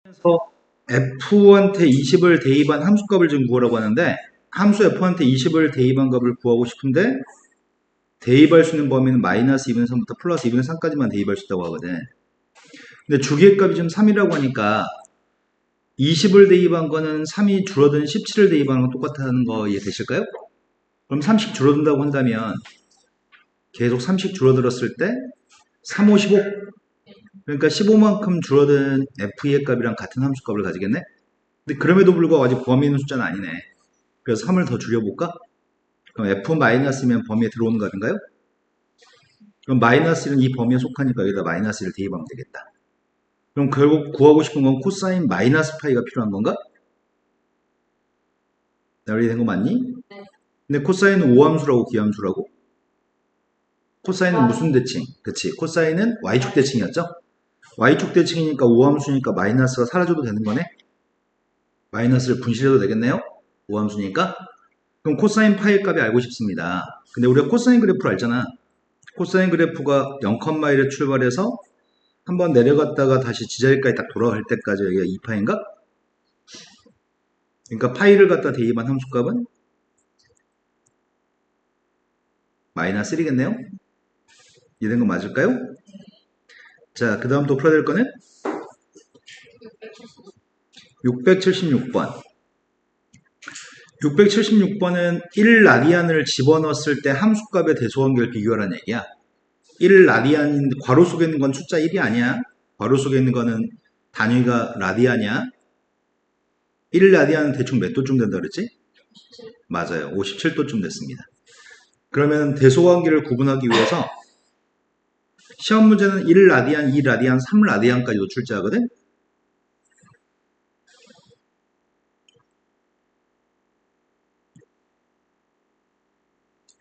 그래서 F1한테 20을 대입한 함수값을 지금 구하라고 하는데 함수 F1한테 20을 대입한 값을 구하고 싶은데 대입할 수 있는 범위는 마이너스 2분의 3부터 플러스 2분의 3까지만 대입할 수 있다고 하거든. 근데 주기의 값이 지금 3이라고 하니까 20을 대입한 거는 3이 줄어든 17을 대입하는 건 똑같다는 거 이해되실까요? 그럼 30 줄어든다고 한다면 계속 30 줄어들었을 때 3, 5, 15 그러니까 15만큼 줄어든 F의 값이랑 같은 함수값을 가지겠네? 근데 그럼에도 불구하고 아직 범위 있는 숫자는 아니네. 그래서 3을 더 줄여볼까? 그럼 F-면 범위에 들어오는 값인가요? 그럼 마이너스는 이 범위에 속하니까 여기다 마이너스를 대입하면 되겠다. 그럼 결국 구하고 싶은 건 코사인 마이너스 파이가 필요한 건가? 이해된 거 맞니? 네. 근데 코사인은 오함수라고 기함수라고? 코사인은 무슨 대칭? 그치. 코사인은 y축 대칭이었죠? y축 대칭이니까 오함수니까 마이너스가 사라져도 되는 거네? 마이너스를 분실해도 되겠네요? 오함수니까? 그럼 코사인 파이 값이 알고 싶습니다. 근데 우리가 코사인 그래프를 알잖아. 코사인 그래프가 0,1에 출발해서 한번 내려갔다가 다시 지자리까지 딱 돌아갈 때까지 여기가 2파인가? 그러니까 파이를 갖다 대입한 함수값은 마이너스 1이겠네요? 이해된 거 맞을까요? 자, 그 다음 또 풀어야 될 거는 676번. 676번은 1라디안을 집어넣었을 때 함수값의 대소관계를 비교하라는 얘기야. 1라디안, 괄호 속에 있는 건 숫자 1이 아니야. 괄호 속에 있는 거는 단위가 라디안이야. 1라디안은 대충 몇 도쯤 된다 그랬지? 맞아요. 57도쯤 됐습니다. 그러면 대소관계를 구분하기 위해서 시험 문제는 1라디안, 2라디안, 3라디안까지도 출제하거든?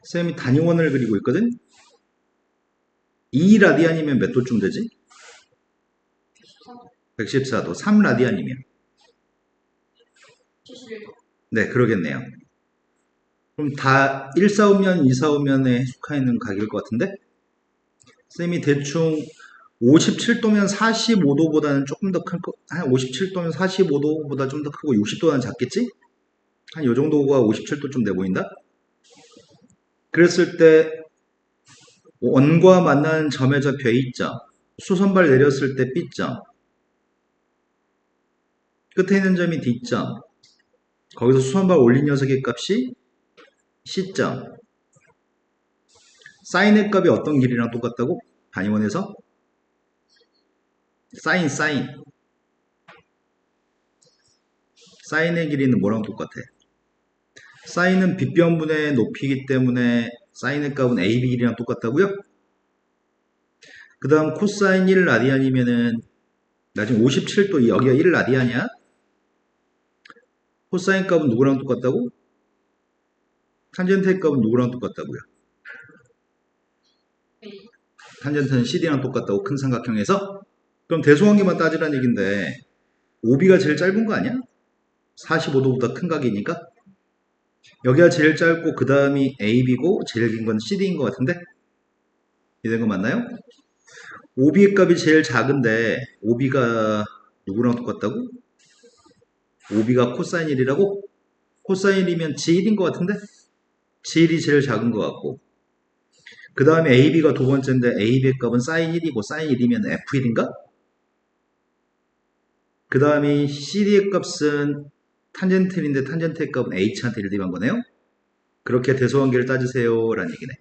쌤이 단위원을 그리고 있거든? 2라디안이면 몇 도쯤 되지? 114도. 3라디안이면? 71도. 네, 그러겠네요. 그럼 다 1사오면, 2사오면에 속해 있는 각일 것 같은데? 쌤이 대충 57도면 45도보다는 조금 더 클 거, 한 57도면 45도보다 좀 더 크고 60도는 작겠지? 한 요 정도가 57도쯤 돼 보인다? 그랬을 때 원과 만나는 점에 저 B점, 수선발 내렸을 때 B점, 끝에 있는 점이 D점, 거기서 수선발 올린 녀석의 값이 C점, 사인의 값이 어떤 길이랑 똑같다고? 단위원에서? 사인. 사인의 길이는 뭐랑 똑같아? 사인은 빗변분의 높이이기 때문에 사인의 값은 AB 길이랑 똑같다고요? 그 다음 코사인 1라디안이면은 나 지금 57도 여기가 1라디안이야? 코사인 값은 누구랑 똑같다고? 탄젠트의 값은 누구랑 똑같다고요? 탄젠트는 CD랑 똑같다고 큰 삼각형에서? 그럼 대소관계만 따지란 얘긴데 OB가 제일 짧은 거 아니야? 45도보다 큰 각이니까? 여기가 제일 짧고 그 다음이 AB고 제일 긴 건 CD인 것 같은데? 이된 거 맞나요? OB의 값이 제일 작은데 OB가 누구랑 똑같다고? OB가 코사인 1이라고? 코사인 1이면 G1인 것 같은데? G1이 제일 작은 것 같고 그 다음에 AB가 두 번째인데 AB의 값은 사인 1이고 사인 1이면 F1인가? 그 다음에 CD의 값은 탄젠트 1인데 탄젠트의 값은 H한테 1 대입한 거네요? 그렇게 대소관계를 따지세요 라는 얘기네.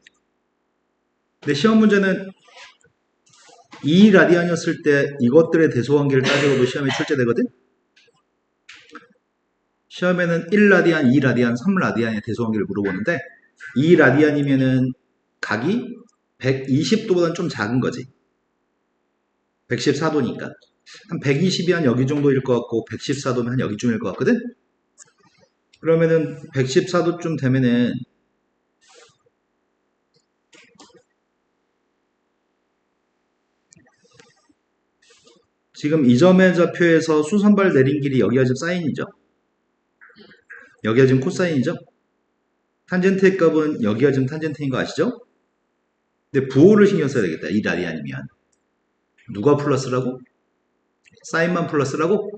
근데 시험 문제는 2라디안이었을 때 이것들의 대소관계를 따지고도 시험에 출제되거든? 시험에는 1라디안, 2라디안, 3라디안의 대소관계를 물어보는데 2라디안이면은 각이 120도보다는 좀 작은 거지. 114도니까. 한 120이 한 여기 정도일 것 같고 114도면 한 여기쯤일 것 같거든? 그러면은 114도쯤 되면은 지금 이 점의 좌표에서 수선발 내린 길이 여기가 지금 사인이죠. 여기가 지금 코사인이죠. 탄젠트의 값은 여기가 지금 탄젠트인 거 아시죠? 근데 부호를 신경 써야 되겠다. 이 라디안이면 누가 플러스라고? 사인만 플러스라고?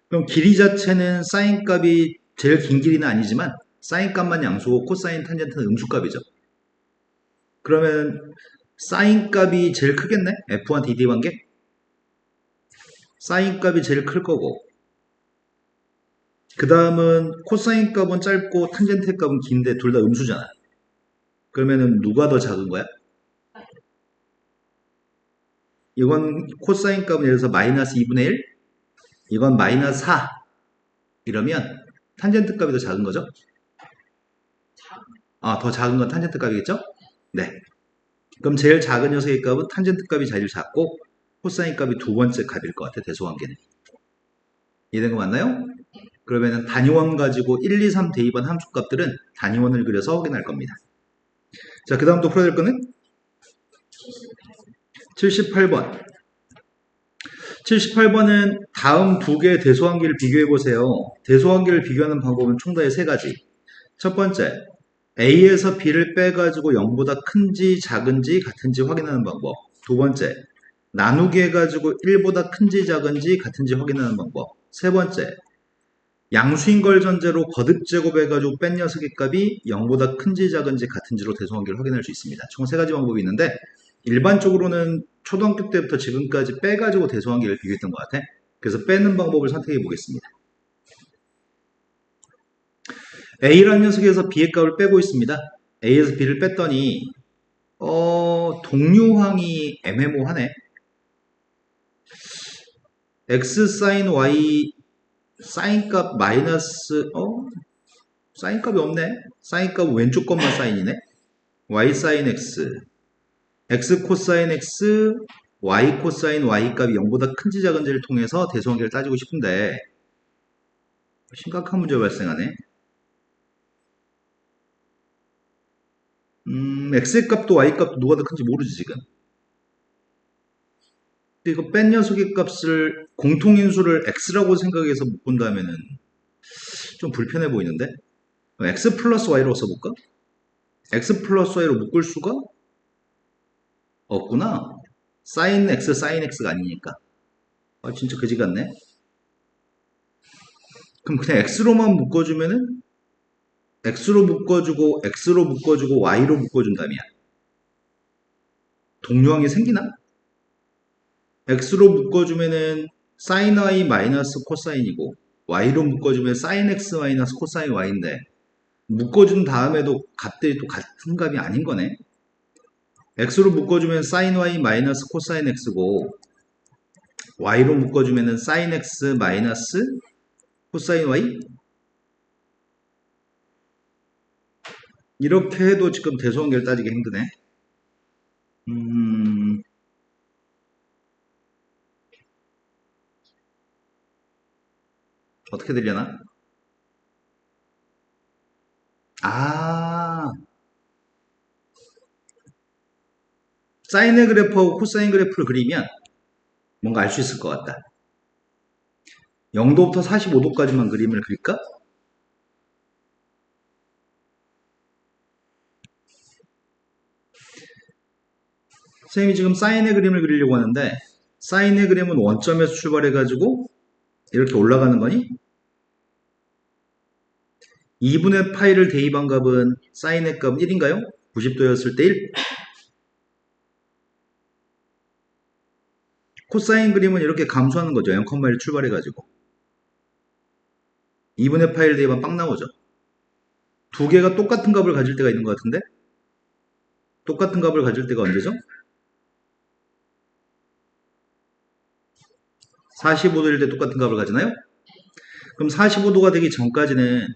그럼 길이 자체는 사인 값이 제일 긴 길이는 아니지만 사인 값만 양수고 코사인 탄젠트는 음수값이죠. 그러면 사인 값이 제일 크겠네? F1한테 이 대입관계? 사인 값이 제일 클 거고 그 다음은 코사인 값은 짧고 탄젠트 값은 긴데 둘 다 음수잖아. 그러면은 누가 더 작은 거야? 이건 코사인 값은 예를 들어서 마이너스 2분의 1 이건 마이너스 4 이러면 탄젠트 값이 더 작은 거죠? 아, 더 작은 건 탄젠트 값이겠죠? 네. 그럼 제일 작은 녀석의 값은 탄젠트 값이 제일 작고 코사인 값이 두 번째 값일 것 같아, 대소관계는. 이해된 거 맞나요? 그러면은 단위원 가지고 1, 2, 3 대입한 함수값들은 단위원을 그려서 확인할 겁니다. 자, 그 다음 또 풀어야 될 거는 78번. 78번은 다음 두 개의 대소관계를 비교해 보세요. 대소관계를 비교하는 방법은 총 다의 세 가지. 첫 번째, A에서 B를 빼가지고 0보다 큰지 작은지 같은지 확인하는 방법. 두 번째, 나누기 해가지고 1보다 큰지 작은지 같은지 확인하는 방법. 세 번째, 양수인 걸 전제로 거듭 제곱해가지고 뺀 녀석의 값이 0보다 큰지 작은지 같은지로 대소관계를 확인할 수 있습니다. 총 세 가지 방법이 있는데 일반적으로는 초등학교 때부터 지금까지 빼가지고 대소관계를 비교했던 것 같아. 그래서 빼는 방법을 선택해 보겠습니다. A라는 녀석에서 B의 값을 빼고 있습니다. A에서 B를 뺐더니 동류항이 애매모하네. X 사인 Y 사인 값 마이너스 사인 값이 없네. 사인 값 왼쪽 것만 사인이네. Y 사인 X X 코사인 X Y 코사인 Y 값이 0보다 큰지 작은지를 통해서 대소관계를 따지고 싶은데 심각한 문제가 발생하네. X의 값도 Y 값도 누가 더 큰지 모르지 지금. 이거 뺀 녀석의 값을 공통인수를 X라고 생각해서 묶은다면은 좀 불편해 보이는데 X 플러스 Y로 써볼까? X 플러스 Y로 묶을 수가 없구나. 사인 X 사인 X가 아니니까. 아 진짜 그지 같네. 그럼 그냥 X로만 묶어주면은 X로 묶어주고 X로 묶어주고 Y로 묶어준다면 동류항이 생기나? X로 묶어주면은 사인 Y 마이너스 코사인이고 Y로 묶어주면 사인 X 마이너스 코사인 Y인데 묶어준 다음에도 값들이 또 같은 값이 아닌 거네. X로 묶어주면 사인 Y 마이너스 코사인 X고 Y로 묶어주면 사인 X 마이너스 코사인 Y 이렇게 해도 지금 대소관계를 따지기 힘드네. 어떻게 되려나? 아, 사인의 그래프하고 코사인 그래프를 그리면 뭔가 알 수 있을 것 같다. 0도부터 45도까지만 그림을 그릴까? 선생님이 지금 사인의 그림을 그리려고 하는데 사인의 그림은 원점에서 출발해가지고 이렇게 올라가는 거니? 2분의 파이를 대입한 값은 사인의 값은 1인가요? 90도였을 때 1. 코사인 그림은 이렇게 감소하는 거죠. 0,1 출발해가지고. 2분의 파이를 대입하면 빵 나오죠. 두 개가 똑같은 값을 가질 때가 있는 것 같은데 똑같은 값을 가질 때가 언제죠? 45도일 때 똑같은 값을 가지나요? 그럼 45도가 되기 전까지는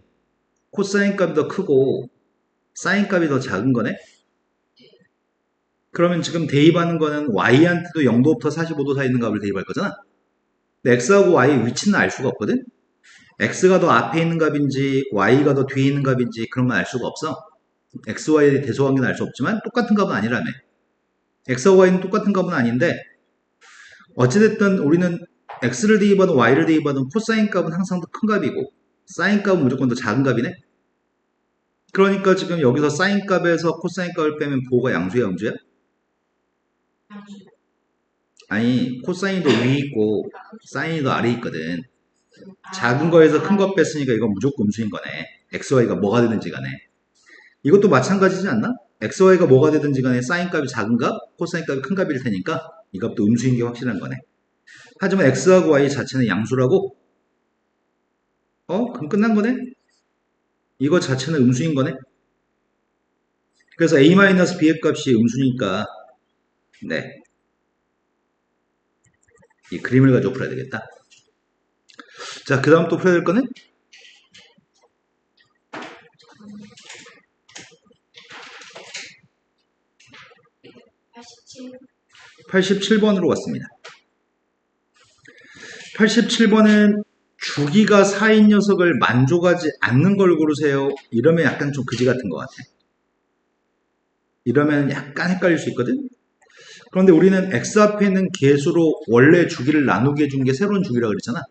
코사인 값이 더 크고 사인 값이 더 작은 거네? 그러면 지금 대입하는 거는 y한테도 0도부터 45도 사이 있는 값을 대입할 거잖아? 근데 x하고 y의 위치는 알 수가 없거든? x가 더 앞에 있는 값인지 y가 더 뒤에 있는 값인지 그런 건 알 수가 없어. x, y의 대소관계는 알 수 없지만 똑같은 값은 아니라며. x와 y는 똑같은 값은 아닌데 어찌됐든 우리는 x를 대입하든 y를 대입하든 코사인 값은 항상 더 큰 값이고 사인 값은 무조건 더 작은 값이네. 그러니까 지금 여기서 사인 값에서 코사인 값을 빼면 부호가 양수야 음수야? 아니 코사인이 더 위에 있고 사인이 더 아래에 있거든. 작은 거에서 큰 거 뺐으니까 이건 무조건 음수인 거네. xy가 뭐가 되든지 간에. 이것도 마찬가지지 않나? xy가 뭐가 되든지 간에 사인 값이 작은 값, 코사인 값이 큰 값일 테니까 이 값도 음수인 게 확실한 거네. 하지만 x하고 y 자체는 양수라고? 그럼 끝난 거네? 이거 자체는 음수인 거네? 그래서 a-b의 값이 음수니까 네, 이 그림을 가지고 풀어야 되겠다. 자, 그 다음 또 풀어야 될 거는 87번으로 갔습니다. 87번은 주기가 4인 녀석을 만족하지 않는 걸 고르세요. 이러면 약간 좀 그지 같은 것 같아. 이러면 약간 헷갈릴 수 있거든. 그런데 우리는 x 앞에 있는 개수로 원래 주기를 나누게 해준 게 새로운 주기라고 그랬잖아.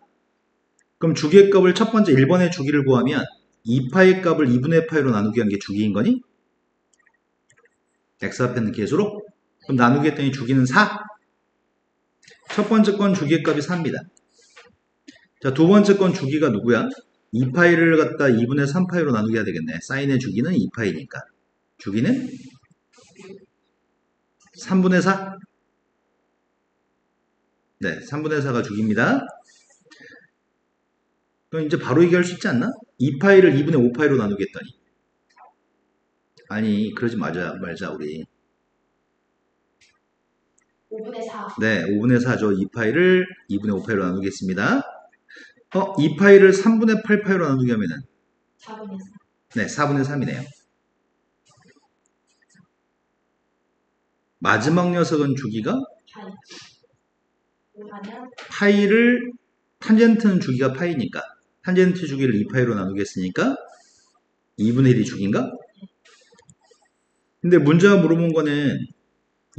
그럼 주기의 값을 첫 번째 1번의 주기를 구하면 2파의 값을 2분의 파이로 나누게 한 게 주기인 거니? x 앞에 있는 개수로? 그럼 나누기 했더니 주기는 4. 첫 번째 건 주기의 값이 4입니다. 자, 두 번째 건 주기가 누구야? 2파이를 갖다 2분의 3파이로 나누게 해야 되겠네. 사인의 주기는 2파이니까. 주기는 3분의 4? 네, 3분의 4가 주기입니다. 그럼 이제 바로 얘기할 수 있지 않나? 2파이를 2분의 5파이로 나누겠더니. 아니, 그러지 말자, 우리. 5분의 4. 네, 5분의 4죠. 2파이를 2분의 5파이로 나누겠습니다. 2파이를 3분의 8파이로 나누게 하면은? 4분의 3. 네, 4분의 3이네요. 마지막 녀석은 주기가? 파이를, 탄젠트는 주기가 파이니까. 탄젠트 주기를 2파이로 나누겠으니까 2분의 1이 주기인가? 근데 문제가 물어본 거는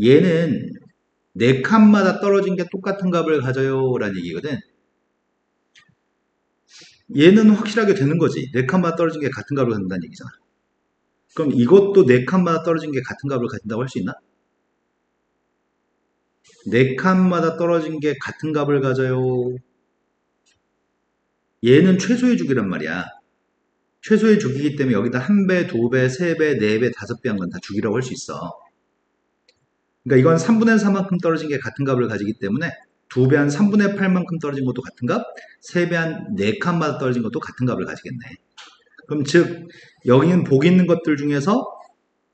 얘는 4칸마다 떨어진 게 똑같은 값을 가져요 라는 얘기거든. 얘는 확실하게 되는 거지. 4칸마다 떨어진 게 같은 값을 갖는다는 얘기잖아. 그럼 이것도 4칸마다 떨어진 게 같은 값을 가진다고 할 수 있나? 4칸마다 떨어진 게 같은 값을 가져요. 얘는 최소의 주기란 말이야. 최소의 주기이기 때문에 여기다 1배, 2배, 3배, 4배, 5배 한 건 다 주기라고 할 수 있어. 그러니까 이건 3분의 4만큼 떨어진 게 같은 값을 가지기 때문에 2배 한 3분의 8만큼 떨어진 것도 같은 값, 3배 한 4칸마다 떨어진 것도 같은 값을 가지겠네. 그럼 즉 여기는 복이 있는 것들 중에서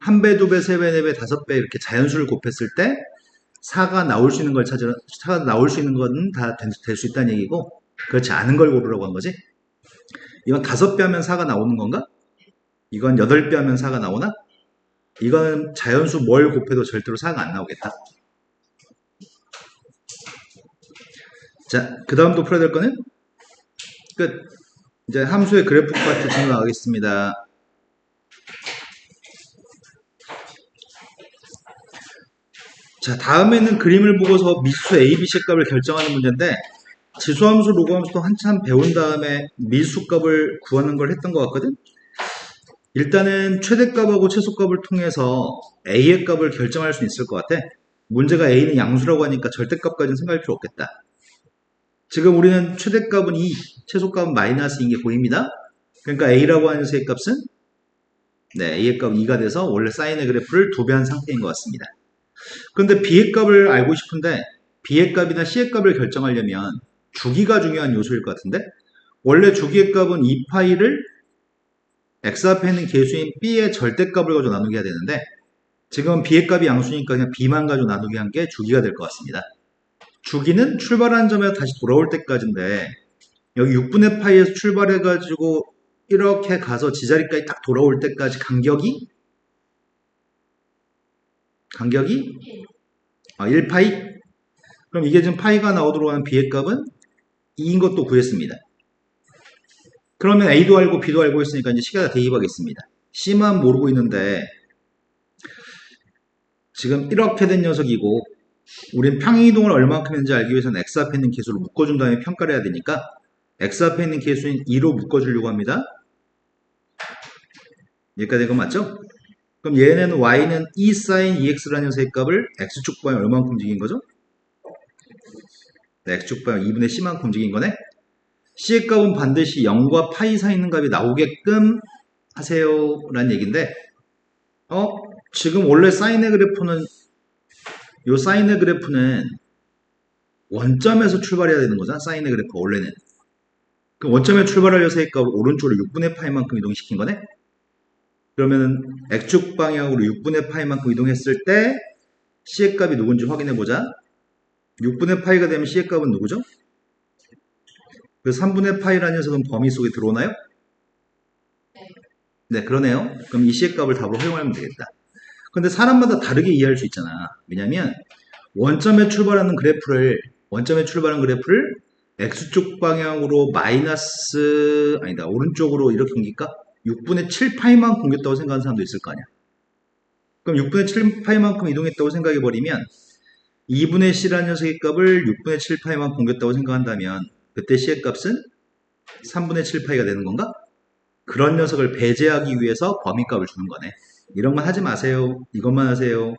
1배, 2배, 3배, 4배, 5배 이렇게 자연수를 곱했을 때 4가 나올 수 있는 걸 찾으라. 4가 나올 수 있는 건 다 될 수 있다는 얘기고 그렇지 않은 걸 고르라고 한 거지. 이건 5배 하면 4가 나오는 건가? 이건 8배 하면 4가 나오나? 이건 자연수 뭘 곱해도 절대로 4가 안 나오겠다. 자, 그 다음도 풀어야 될 거는 끝. 이제 함수의 그래프 파트 진행하겠습니다. 자, 다음에는 그림을 보고서 미수 A, B, C 값을 결정하는 문제인데 지수함수, 로그함수도 한참 배운 다음에 미수값을 구하는 걸 했던 것 같거든? 일단은 최대값하고 최소값을 통해서 A의 값을 결정할 수 있을 것 같아. 문제가 A는 양수라고 하니까 절대값까지는 생각할 필요 없겠다. 지금 우리는 최대값은 2, 최소값은 마이너스 2인 게 보입니다. 그러니까 A라고 하는 수의 값은 네, A의 값 2가 돼서 원래 사인의 그래프를 2배 한 상태인 것 같습니다. 그런데 B의 값을 알고 싶은데 B의 값이나 C의 값을 결정하려면 주기가 중요한 요소일 것 같은데 원래 주기의 값은 2파이를 x 앞에 있는 개수인 b의 절대값을 가지고 나누게 해야 되는데 지금 b의 값이 양수니까 그냥 b만 가지고 나누게 한 게 주기가 될 것 같습니다. 주기는 출발한 점에서 다시 돌아올 때까지인데 여기 6분의 파이에서 출발해가지고 이렇게 가서 지자리까지 딱 돌아올 때까지 간격이 1파이? 그럼 이게 지금 파이가 나오도록 하는 b의 값은 2인 것도 구했습니다. 그러면 A도 알고 B도 알고 있으니까 이제 C가 대입하겠습니다. C만 모르고 있는데 지금 이렇게 된 녀석이고 우린 평행이동을 얼마만큼 했는지 알기 위해서는 X 앞에 있는 개수를 묶어준 다음에 평가를 해야 되니까 X 앞에 있는 개수인 2로 묶어주려고 합니다. 여기까지 된 거 맞죠? 그럼 얘는 Y는 E sin EX라는 녀석의 값을 X축 방에 얼마만큼 움직인 거죠? 네, X축 방에 2분의 C만큼 움직인 거네? C의 값은 반드시 0과 파이 사이 있는 값이 나오게끔 하세요 라는 얘기인데 지금 원래 사인의 그래프는 요 사인의 그래프는 원점에서 출발해야 되는 거잖아. 사인의 그래프 원래는. 그 원점에 출발하려서 C의 값을 오른쪽으로 6분의 파이만큼 이동시킨 거네. 그러면은 X축 방향으로 6분의 파이만큼 이동했을 때 C의 값이 누군지 확인해 보자. 6분의 파이가 되면 C의 값은 누구죠? 그 3분의 파이라는 녀석은 범위 속에 들어오나요? 네, 그러네요. 그럼 이 C의 값을 답으로 활용하면 되겠다. 근데 사람마다 다르게 이해할 수 있잖아. 왜냐면 원점에 출발하는 그래프를 X축 방향으로 오른쪽으로 이렇게 옮길까? 6분의 7파이만 옮겼다고 생각하는 사람도 있을 거 아니야. 그럼 6분의 7파이만큼 이동했다고 생각해버리면 2분의 C라는 녀석의 값을 6분의 7파이만 옮겼다고 생각한다면 그때 C의 값은 3분의 7파이가 되는 건가? 그런 녀석을 배제하기 위해서 범위값을 주는 거네. 이런 건 하지 마세요. 이것만 하세요.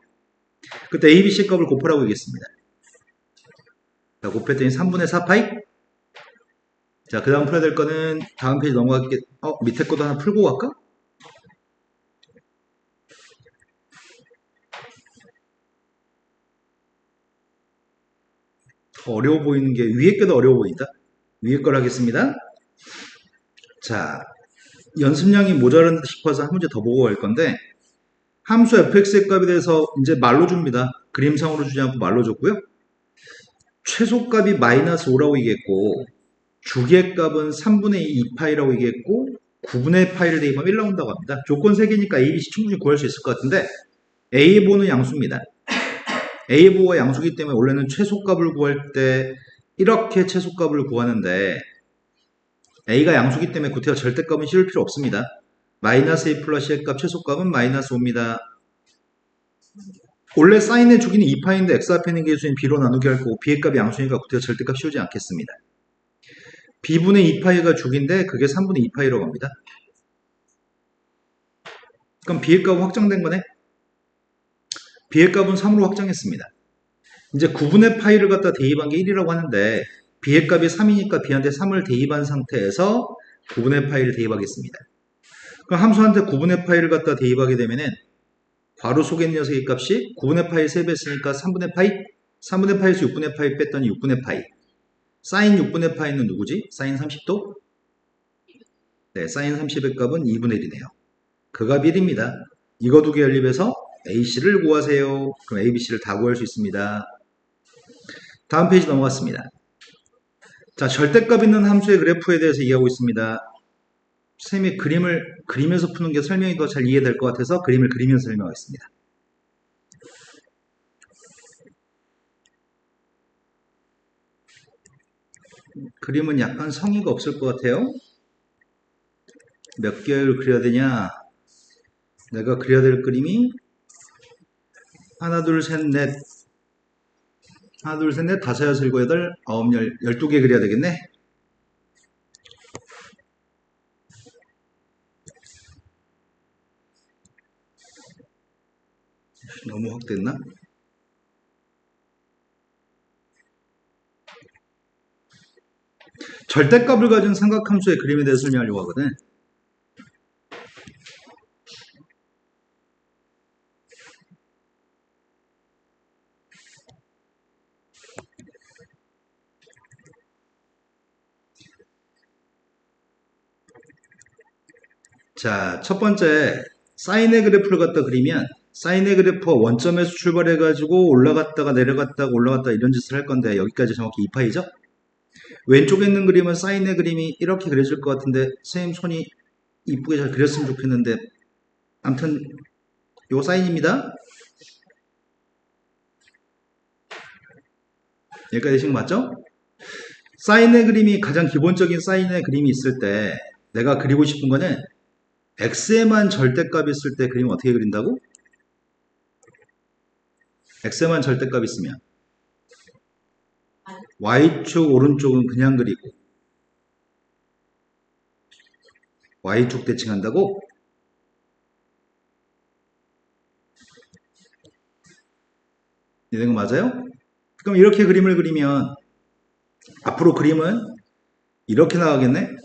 그때 A, B, C 값을 곱하라고 얘기했습니다. 자, 곱했더니 3분의 4파이? 자, 그 다음 풀어야 될 거는 다음 페이지 넘어갈게. 밑에 것도 하나 풀고 갈까? 더 어려워 보이는 게 위에 게도 어려워 보인다. 위에 걸 하겠습니다. 자, 연습량이 모자란다 싶어서 한 문제 더 보고 갈 건데 함수 fx의 값에 대해서 이제 말로 줍니다. 그림상으로 주지 않고 말로 줬고요. 최소값이 마이너스 5라고 얘기했고 주기의 값은 3분의 2파이라고 얘기했고 9분의 파이를 대입하면 1 나온다고 합니다. 조건 3개니까 A, B, C 충분히 구할 수 있을 것 같은데 A보는 양수입니다. A보가 양수기 때문에 원래는 최소값을 구할 때 이렇게 최소값을 구하는데 A가 양수기 때문에 구태여 절대값은 씌울 필요 없습니다. 마이너스 A 플러스 C의 값 최소값은 마이너스 5입니다. 원래 사인의 주기는 2파인데 X 앞에 있는 개수인 B로 나누기 할 거고 B의 값이 양수니까 구태여 절대값 씌우지 않겠습니다. B분의 2파이가 주기인데 그게 3분의 2파이라고 합니다. 그럼 B의 값은 확정된 거네? B의 값은 3으로 확정했습니다. 이제 9분의 파이를 갖다 대입한 게 1이라고 하는데 B의 값이 3이니까 B한테 3을 대입한 상태에서 9분의 파이를 대입하겠습니다. 그럼 함수한테 9분의 파이를 갖다 대입하게 되면은 괄호 속에 있는 녀석의 값이 9분의 파이 3배 했으니까 3분의 파이? 3분의 파이에서 6분의 파이 뺐더니 6분의 파이. 사인 6분의 파이는 누구지? 사인 30도? 네, 사인 30의 값은 2분의 1이네요. 그 값 1입니다. 이거 두 개 연립해서 AC를 구하세요. 그럼 A, B, C를 다 구할 수 있습니다. 다음 페이지 넘어갔습니다. 자, 절대값 있는 함수의 그래프에 대해서 이해하고 있습니다. 선생님이 그림을 그리면서 푸는 게 설명이 더 잘 이해될 것 같아서 그림을 그리면서 설명하겠습니다. 그림은 약간 성의가 없을 것 같아요. 몇 개를 그려야 되냐? 내가 그려야 될 그림이 하나, 둘, 셋, 넷, 다섯, 여섯, 일곱, 여덟, 아홉, 열, 12개 그려야 되겠네. 너무 확대했나? 절대값을 가진 삼각함수의 그림에 대해서 설명하려고 하거든. 자, 첫 번째 사인의 그래프를 갖다 그리면 사인의 그래프가 원점에서 출발해가지고 올라갔다가 내려갔다가 올라갔다 이런 짓을 할 건데 여기까지 정확히 2파이죠? 왼쪽에 있는 그림은 사인의 그림이 이렇게 그려질 것 같은데 선생님 손이 이쁘게 잘 그렸으면 좋겠는데 아무튼 요 사인입니다. 여기까지 되신 거 맞죠? 사인의 그림이 가장 기본적인 사인의 그림이 있을 때 내가 그리고 싶은 거는 x에만 절대값이 있을 때 그림 어떻게 그린다고? x에만 절대값이 있으면 y축 오른쪽은 그냥 그리고 y축 대칭한다고? 이해된 거 맞아요? 그럼 이렇게 그림을 그리면 앞으로 그림은 이렇게 나가겠네?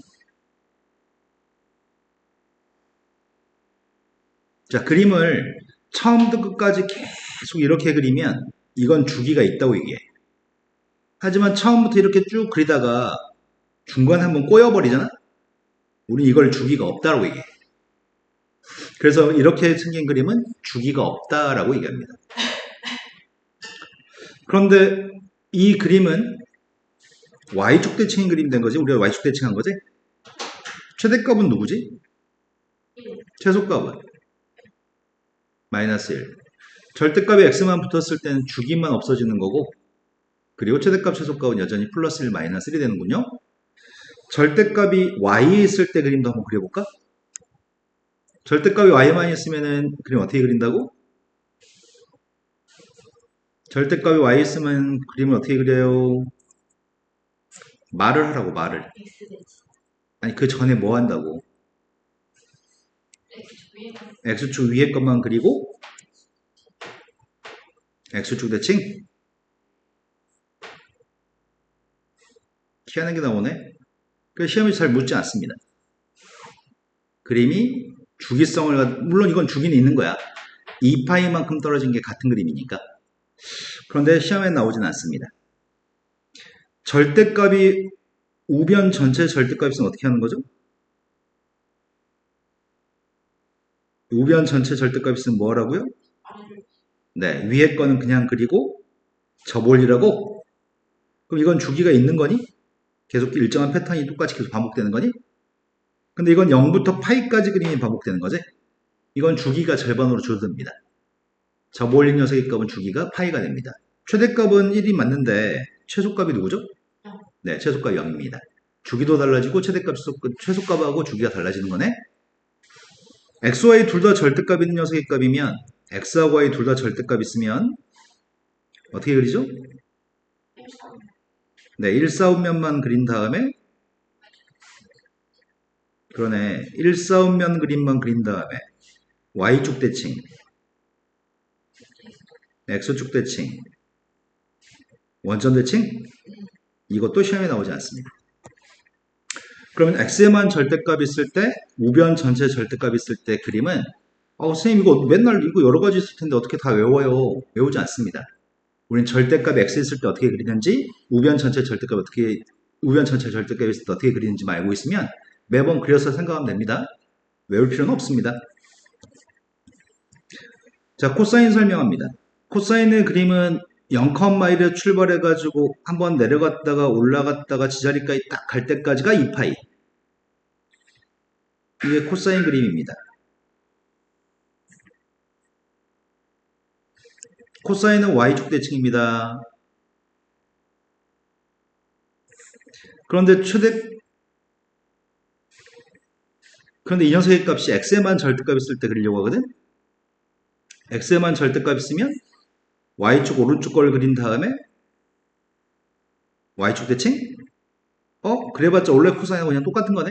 자, 그림을 처음부터 끝까지 계속 이렇게 그리면 이건 주기가 있다고 얘기해. 하지만 처음부터 이렇게 쭉 그리다가 중간에 한번 꼬여버리잖아? 우리 이걸 주기가 없다라고 얘기해. 그래서 이렇게 생긴 그림은 주기가 없다라고 얘기합니다. 그런데 이 그림은 Y축 대칭인 그림 된 거지? 우리가 Y축 대칭한 거지? 최대값은 누구지? 최소값은 마이너스 1. 절대값이 x만 붙었을 때는 주기만 없어지는 거고, 그리고 최대값 최소값은 여전히 플러스 1 마이너스 1이 되는군요. 절대값이 y에 있을 때 그림도 한번 그려볼까? 절대값이 y만 있으면은 그림 어떻게 그린다고? 절대값이 y 있으면 그림을 어떻게 그려요? 말을 하라고, 말을. X 대칭. 아니, 그 전에 뭐 한다고? X축 위에 거. x축 위에 것만 그리고 x축 대칭? 희한하게 나오네. 그 시험이 잘 묻지 않습니다. 그림이 주기성을, 물론 이건 주기는 있는 거야. 2파이만큼 떨어진 게 같은 그림이니까. 그런데 시험에 나오진 않습니다. 절대값이 우변 전체 절대값이 있으면 어떻게 하는 거죠? 우변 전체 절대값이 있으면 뭐 하라고요? 아래를. 네, 위에 거는 그냥 그리고 접올리라고? 그럼 이건 주기가 있는 거니? 계속 일정한 패턴이 똑같이 계속 반복되는 거니? 근데 이건 0부터 파이까지 그림이 반복되는 거지? 이건 주기가 절반으로 줄어듭니다. 접올린 녀석의 값은 주기가 파이가 됩니다. 최대값은 1이 맞는데 최소값이 누구죠? 네, 최소값이 0입니다. 주기도 달라지고 최대값, 최소값하고 주기가 달라지는 거네? x, y 둘 다 절대값 있는 녀석의 값이면 x하고 y 둘 다 절대값 있으면 어떻게 그리죠? 네, 1사분면만 그린 다음에 그러네, 1사분면 그림만 그린 다음에 y축 대칭, x축 대칭, 원점 대칭? 이것도 시험에 나오지 않습니다. 그러면 x에만 절대값 있을 때, 우변 전체 절대값 있을 때 그림은 선생님 이거 맨날 이거 여러 가지 있을 텐데 어떻게 다 외워요? 외우지 않습니다. 우리는 절대값 x 있을 때 어떻게 그리는지, 우변 전체 절대값 있을 때 어떻게 그리는지만 알고 있으면 매번 그려서 생각하면 됩니다. 외울 필요는 없습니다. 자, 코사인 설명합니다. 코사인의 그림은 0,1에 출발해가지고 한번 내려갔다가 올라갔다가 지자리까지 딱 갈 때까지가 2파이. 이게 코사인 그림입니다. 코사인은 y축 대칭입니다. 그런데 이 녀석의 값이 x에만 절대값 있을 때 그리려고 하거든? x에만 절대값 있으면 y축 오른쪽 걸 그린 다음에 y축 대칭? 그래봤자 원래 코사인하고 그냥 똑같은 거네?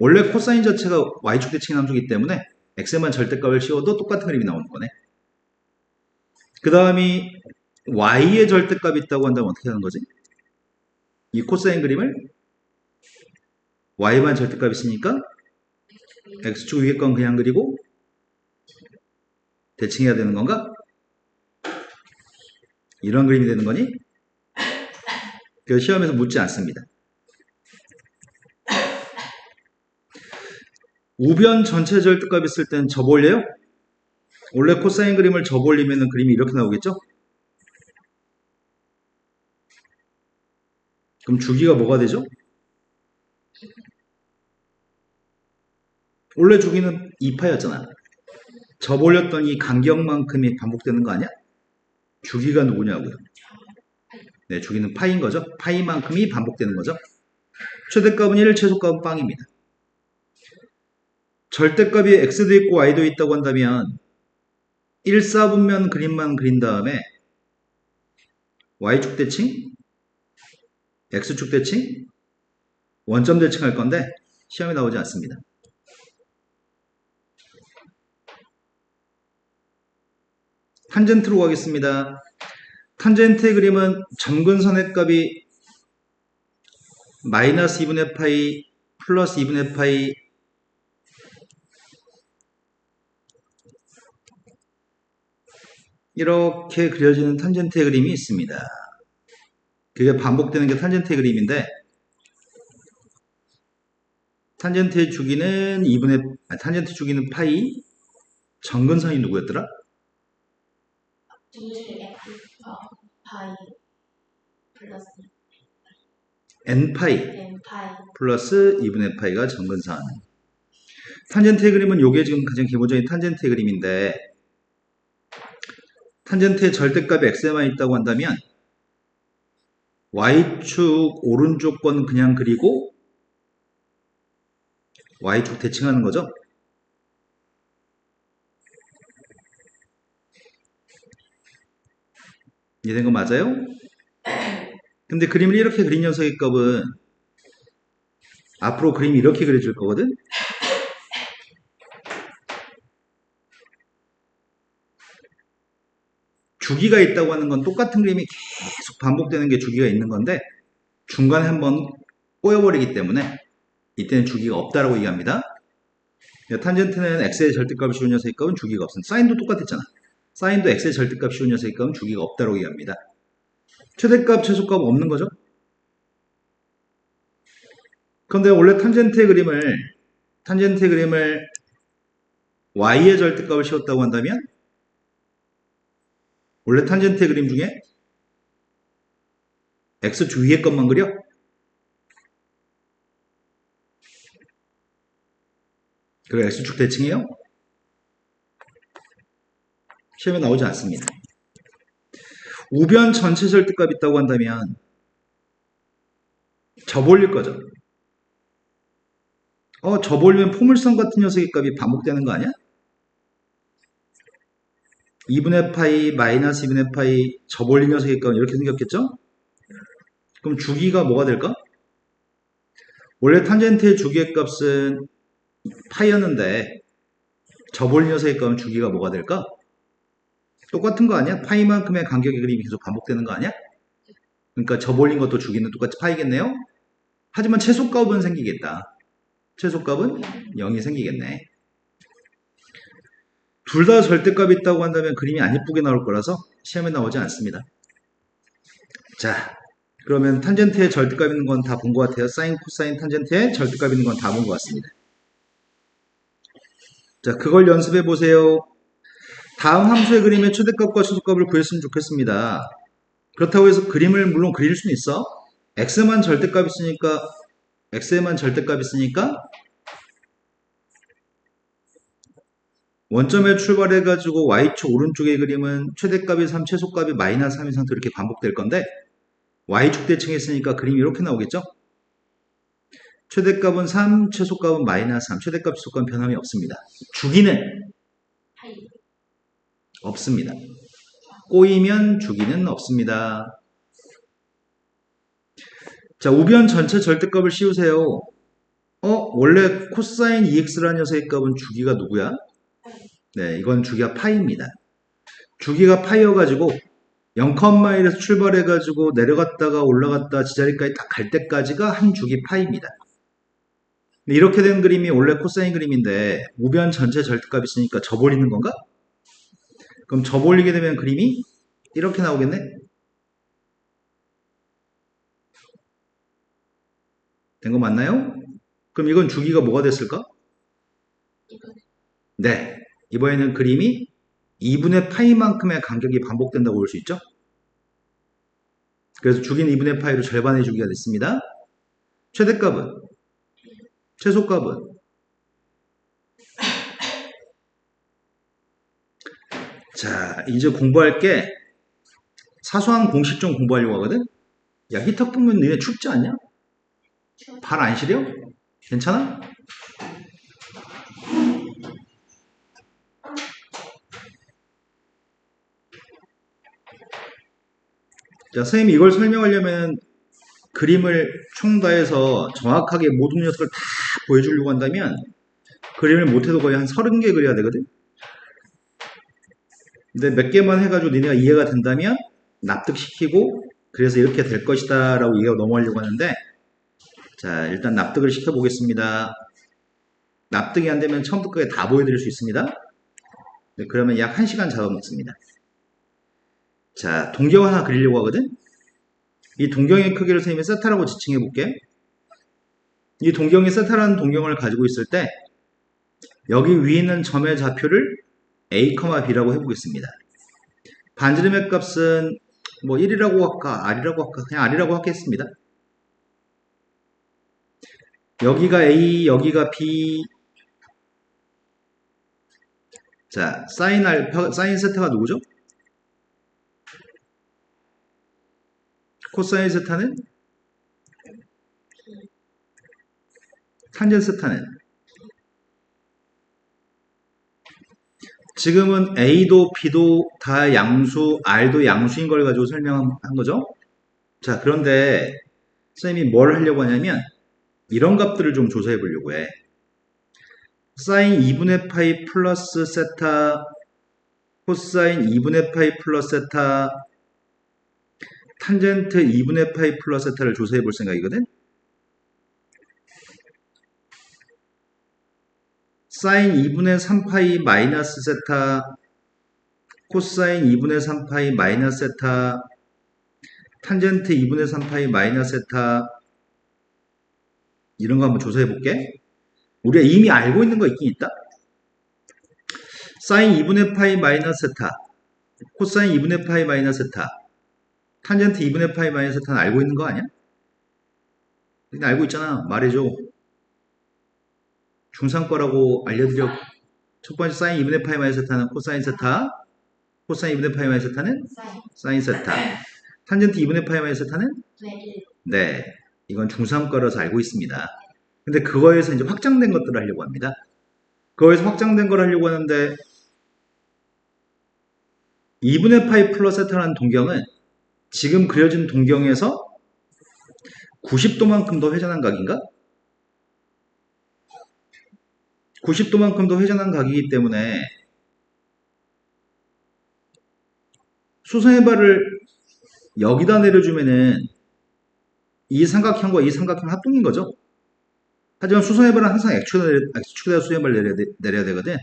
원래 코사인 자체가 y축 대칭 함수이기 때문에 x에만 절대값을 씌워도 똑같은 그림이 나오는 거네. 그 다음이 y의 절대값이 있다고 한다면 어떻게 하는 거지? 이 코사인 그림을 y만 절대값이 있으니까 x축 위에 건 그냥 그리고 대칭해야 되는 건가? 이런 그림이 되는 거니? 그 시험에서 묻지 않습니다. 우변 전체 절대값 있을 때는 접올려요? 원래 코사인 그림을 접올리면 그림이 이렇게 나오겠죠? 그럼 주기가 뭐가 되죠? 원래 주기는 2파였잖아. 접올렸던 이 간격만큼이 반복되는 거 아니야? 주기가 누구냐고요? 네, 주기는 파인 거죠. 파이만큼이 반복되는 거죠. 최대값은 1, 최소값은 빵입니다. 절대값이 x도 있고 y도 있다고 한다면 1사분면 그림만 그린 다음에 y축 대칭, x축 대칭, 원점 대칭 할 건데 시험에 나오지 않습니다. 탄젠트로 가겠습니다. 탄젠트의 그림은 점근선의 값이 마이너스 2분의 파이 플러스 2분의 파이 이렇게 그려지는 탄젠트의 그림이 있습니다. 그게 반복되는 게 탄젠트의 그림인데 탄젠트의 주기는 탄젠트 주기는 파이, 정근선이 누구였더라? 정근선이 파이 플러스 n파이 파이 플러스 2분의 파이가 정근선. 탄젠트의 그림은 요게 지금 가장 기본적인 탄젠트의 그림인데 탄젠트의 절대값이 x에만 있다고 한다면 y축 오른쪽 건 그냥 그리고 y축 대칭하는 거죠. 이해된 거 맞아요? 근데 그림을 이렇게 그린 녀석의 값은 앞으로 그림이 이렇게 그려질 거거든? 주기가 있다고 하는 건 똑같은 그림이 계속 반복되는 게 주기가 있는 건데 중간에 한번 꼬여버리기 때문에 이때는 주기가 없다라고 얘기합니다. 탄젠트는 x의 절대값이 씌운 녀석의 값은 주기가 없습니다. 사인도 똑같았잖아. 사인도 x의 절대값이 씌운 녀석의 값은 주기가 없다라고 얘기합니다. 최대값, 최소값 없는 거죠? 그런데 원래 탄젠트의 그림을 y의 절대값을 씌웠다고 한다면 원래 탄젠트의 그림 중에 x축 위의 것만 그려? 그리고 x축 대칭해요? 시험에 나오지 않습니다. 우변 전체 절대값 있다고 한다면 접올릴 거죠. 접올리면 포물선 같은 녀석의 값이 반복되는 거 아니야? 2분의 파이 마이너스 2분의 파이 접올린 녀석의 값은 이렇게 생겼겠죠? 그럼 주기가 뭐가 될까? 원래 탄젠트의 주기의 값은 파이였는데 접올린 녀석의 값은 주기가 뭐가 될까? 똑같은 거 아니야? 파이만큼의 간격의 그림이 계속 반복되는 거 아니야? 그러니까 접올린 것도 주기는 똑같이 파이겠네요? 하지만 최소값은 생기겠다. 최소값은 0이 생기겠네. 둘 다 절대값이 있다고 한다면 그림이 안 이쁘게 나올 거라서 시험에 나오지 않습니다. 자, 그러면 탄젠트의 절대값 있는 건 다 본 것 같아요. 사인, 코사인, 탄젠트의 절대값 있는 건 다 본 것 같습니다. 자, 그걸 연습해 보세요. 다음 함수의 그림의 최대값과 최소값을 구했으면 좋겠습니다. 그렇다고 해서 그림을 물론 그릴 수는 있어. x에만 절대값 있으니까 원점에 출발해가지고 y축 오른쪽의 그림은 최대값이 3, 최소값이 마이너스 3 이상 이렇게 반복될 건데 y축 대칭했으니까 그림이 이렇게 나오겠죠? 최대값은 3, 최소값은 마이너스 3. 최대값, 최소값은 변함이 없습니다. 주기는 파이 없습니다. 꼬이면 주기는 없습니다. 자, 우변 전체 절대값을 씌우세요. 원래 코사인 2x라는 녀석의 값은 주기가 누구야? 네, 이건 주기가 파이입니다. 주기가 파이여가지고 0,1에서 출발해가지고 내려갔다가 올라갔다 지자리까지 딱 갈 때까지가 한 주기 파이입니다. 이렇게 된 그림이 원래 코사인 그림인데 우변 전체 절대값이 있으니까 접올리는 건가? 그럼 접올리게 되면 그림이 이렇게 나오겠네? 된 거 맞나요? 그럼 이건 주기가 뭐가 됐을까? 네, 이번에는 그림이 2분의 파이만큼의 간격이 반복된다고 볼 수 있죠? 그래서 주기는 2분의 파이로 절반의 주기가 됐습니다. 최대값은? 최소값은? 자, 이제 공부할 게 사소한 공식 좀 공부하려고 하거든? 야, 히터 끄면 너네 춥지 않냐? 발 안 시려? 괜찮아? 자, 선생님이 이걸 설명하려면 그림을 총 다 해서 정확하게 모든 녀석을 다 보여주려고 한다면 그림을 못해도 거의 한 30개 그려야 되거든? 근데 몇 개만 해가지고 니네가 이해가 된다면 납득시키고 그래서 이렇게 될 것이다 라고 이해가 넘어가려고 하는데 자, 일단 납득을 시켜보겠습니다. 납득이 안 되면 처음부터 끝까지 다 보여드릴 수 있습니다. 네, 그러면 약 1시간 잡아먹습니다. 자, 동경 하나 그리려고 하거든? 이 동경의 크기를 선생님이 세타라고 지칭해 볼게. 이 동경이 세타라는 동경을 가지고 있을 때 여기 위에 있는 점의 좌표를 a, b라고 해보겠습니다. 반지름의 값은 뭐 1이라고 할까, r이라고 할까, 그냥 r이라고 하겠습니다. 여기가 a, 여기가 b. 자, 사인 알파, 사인 세타가 누구죠? 코사인 세타는? 탄젠 세타는? 지금은 A도 B도 다 양수, R도 양수인 걸 가지고 설명한 거죠. 자, 그런데 선생님이 뭘 하려고 하냐면 이런 값들을 좀 조사해 보려고 해. 사인 2분의 파이 플러스 세타, 코사인 2분의 파이 플러스 세타, 탄젠트 2분의 파이 플러스 세타를 조사해 볼 생각이거든. 사인 2분의 3파이 마이너스 세타, 코사인 2분의 3파이 마이너스 세타, 탄젠트 2분의 3파이 마이너스 세타, 이런 거 한번 조사해 볼게. 우리가 이미 알고 있는 거 있긴 있다. 사인 2분의 파이 마이너스 세타, 코사인 2분의 파이 마이너스 세타, 탄젠트 2분의 파이 마이너스 세타는 알고 있는 거 아니야? 근데 알고 있잖아. 말해줘. 중3 거라고 알려드려. 첫 번째 사인 2분의 파이 마이너스 세타는 코사인 세타, 코사인 2분의 파이 마이너스 세타는 사인 세타, 탄젠트 2분의 파이 마이너스 세타는? 네, 이건 중3 거라서 알고 있습니다. 근데 그거에서 이제 확장된 것들을 하려고 합니다. 그거에서 확장된 걸 하려고 하는데 2분의 파이 플러스 세타라는 동경은 지금 그려진 동경에서 90도만큼 더 회전한 각인가? 90도만큼 더 회전한 각이기 때문에 수선해발을 여기다 내려주면은 이 삼각형과 이 삼각형 합동인 거죠. 하지만 수선해발은 항상 X축에다 수선해발 내려야 되거든.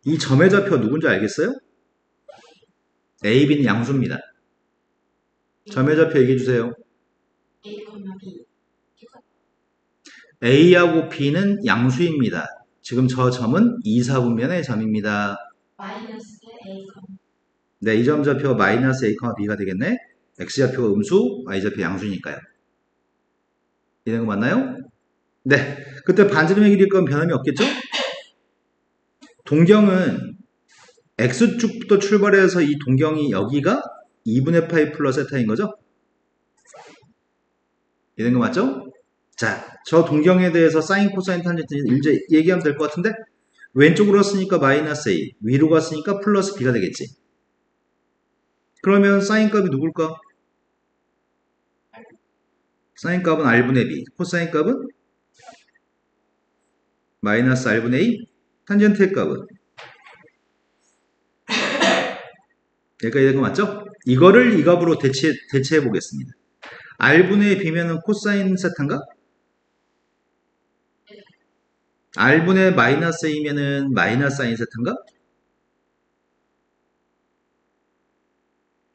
이 점의 좌표가 누군지 알겠어요? A, B는 양수입니다. 점의 좌표 얘기해 주세요. A하고 B는 양수입니다. 지금 저 점은 2, 4분면의 점입니다. 마이너스 A, 네, 이 점 좌표가 마이너스 A, B가 되겠네. X좌표가 음수, Y좌표 양수니까요. 이런 거 맞나요? 네, 그때 반지름의 길이일 건 변함이 없겠죠? 동경은 X축부터 출발해서 이 동경이 여기가 2분의 파이 플러스 세타인 거죠? 이런 거 맞죠? 자, 저 동경에 대해서 사인, 코사인, 탄젠트 이제 얘기하면 될 것 같은데 왼쪽으로 갔으니까 마이너스 A, 위로 갔으니까 플러스 B가 되겠지. 그러면 사인 값이 누굴까? 사인 값은 R분의 B, 코사인 값은 마이너스 R분의 A, 탄젠트의 값은 여기까지 된 거 맞죠? 이거를 이 값으로 대체해 보겠습니다. R분의 B면은 코사인 세타인가? R분의 마이너스 A면은 마이너스 사인 세타인가?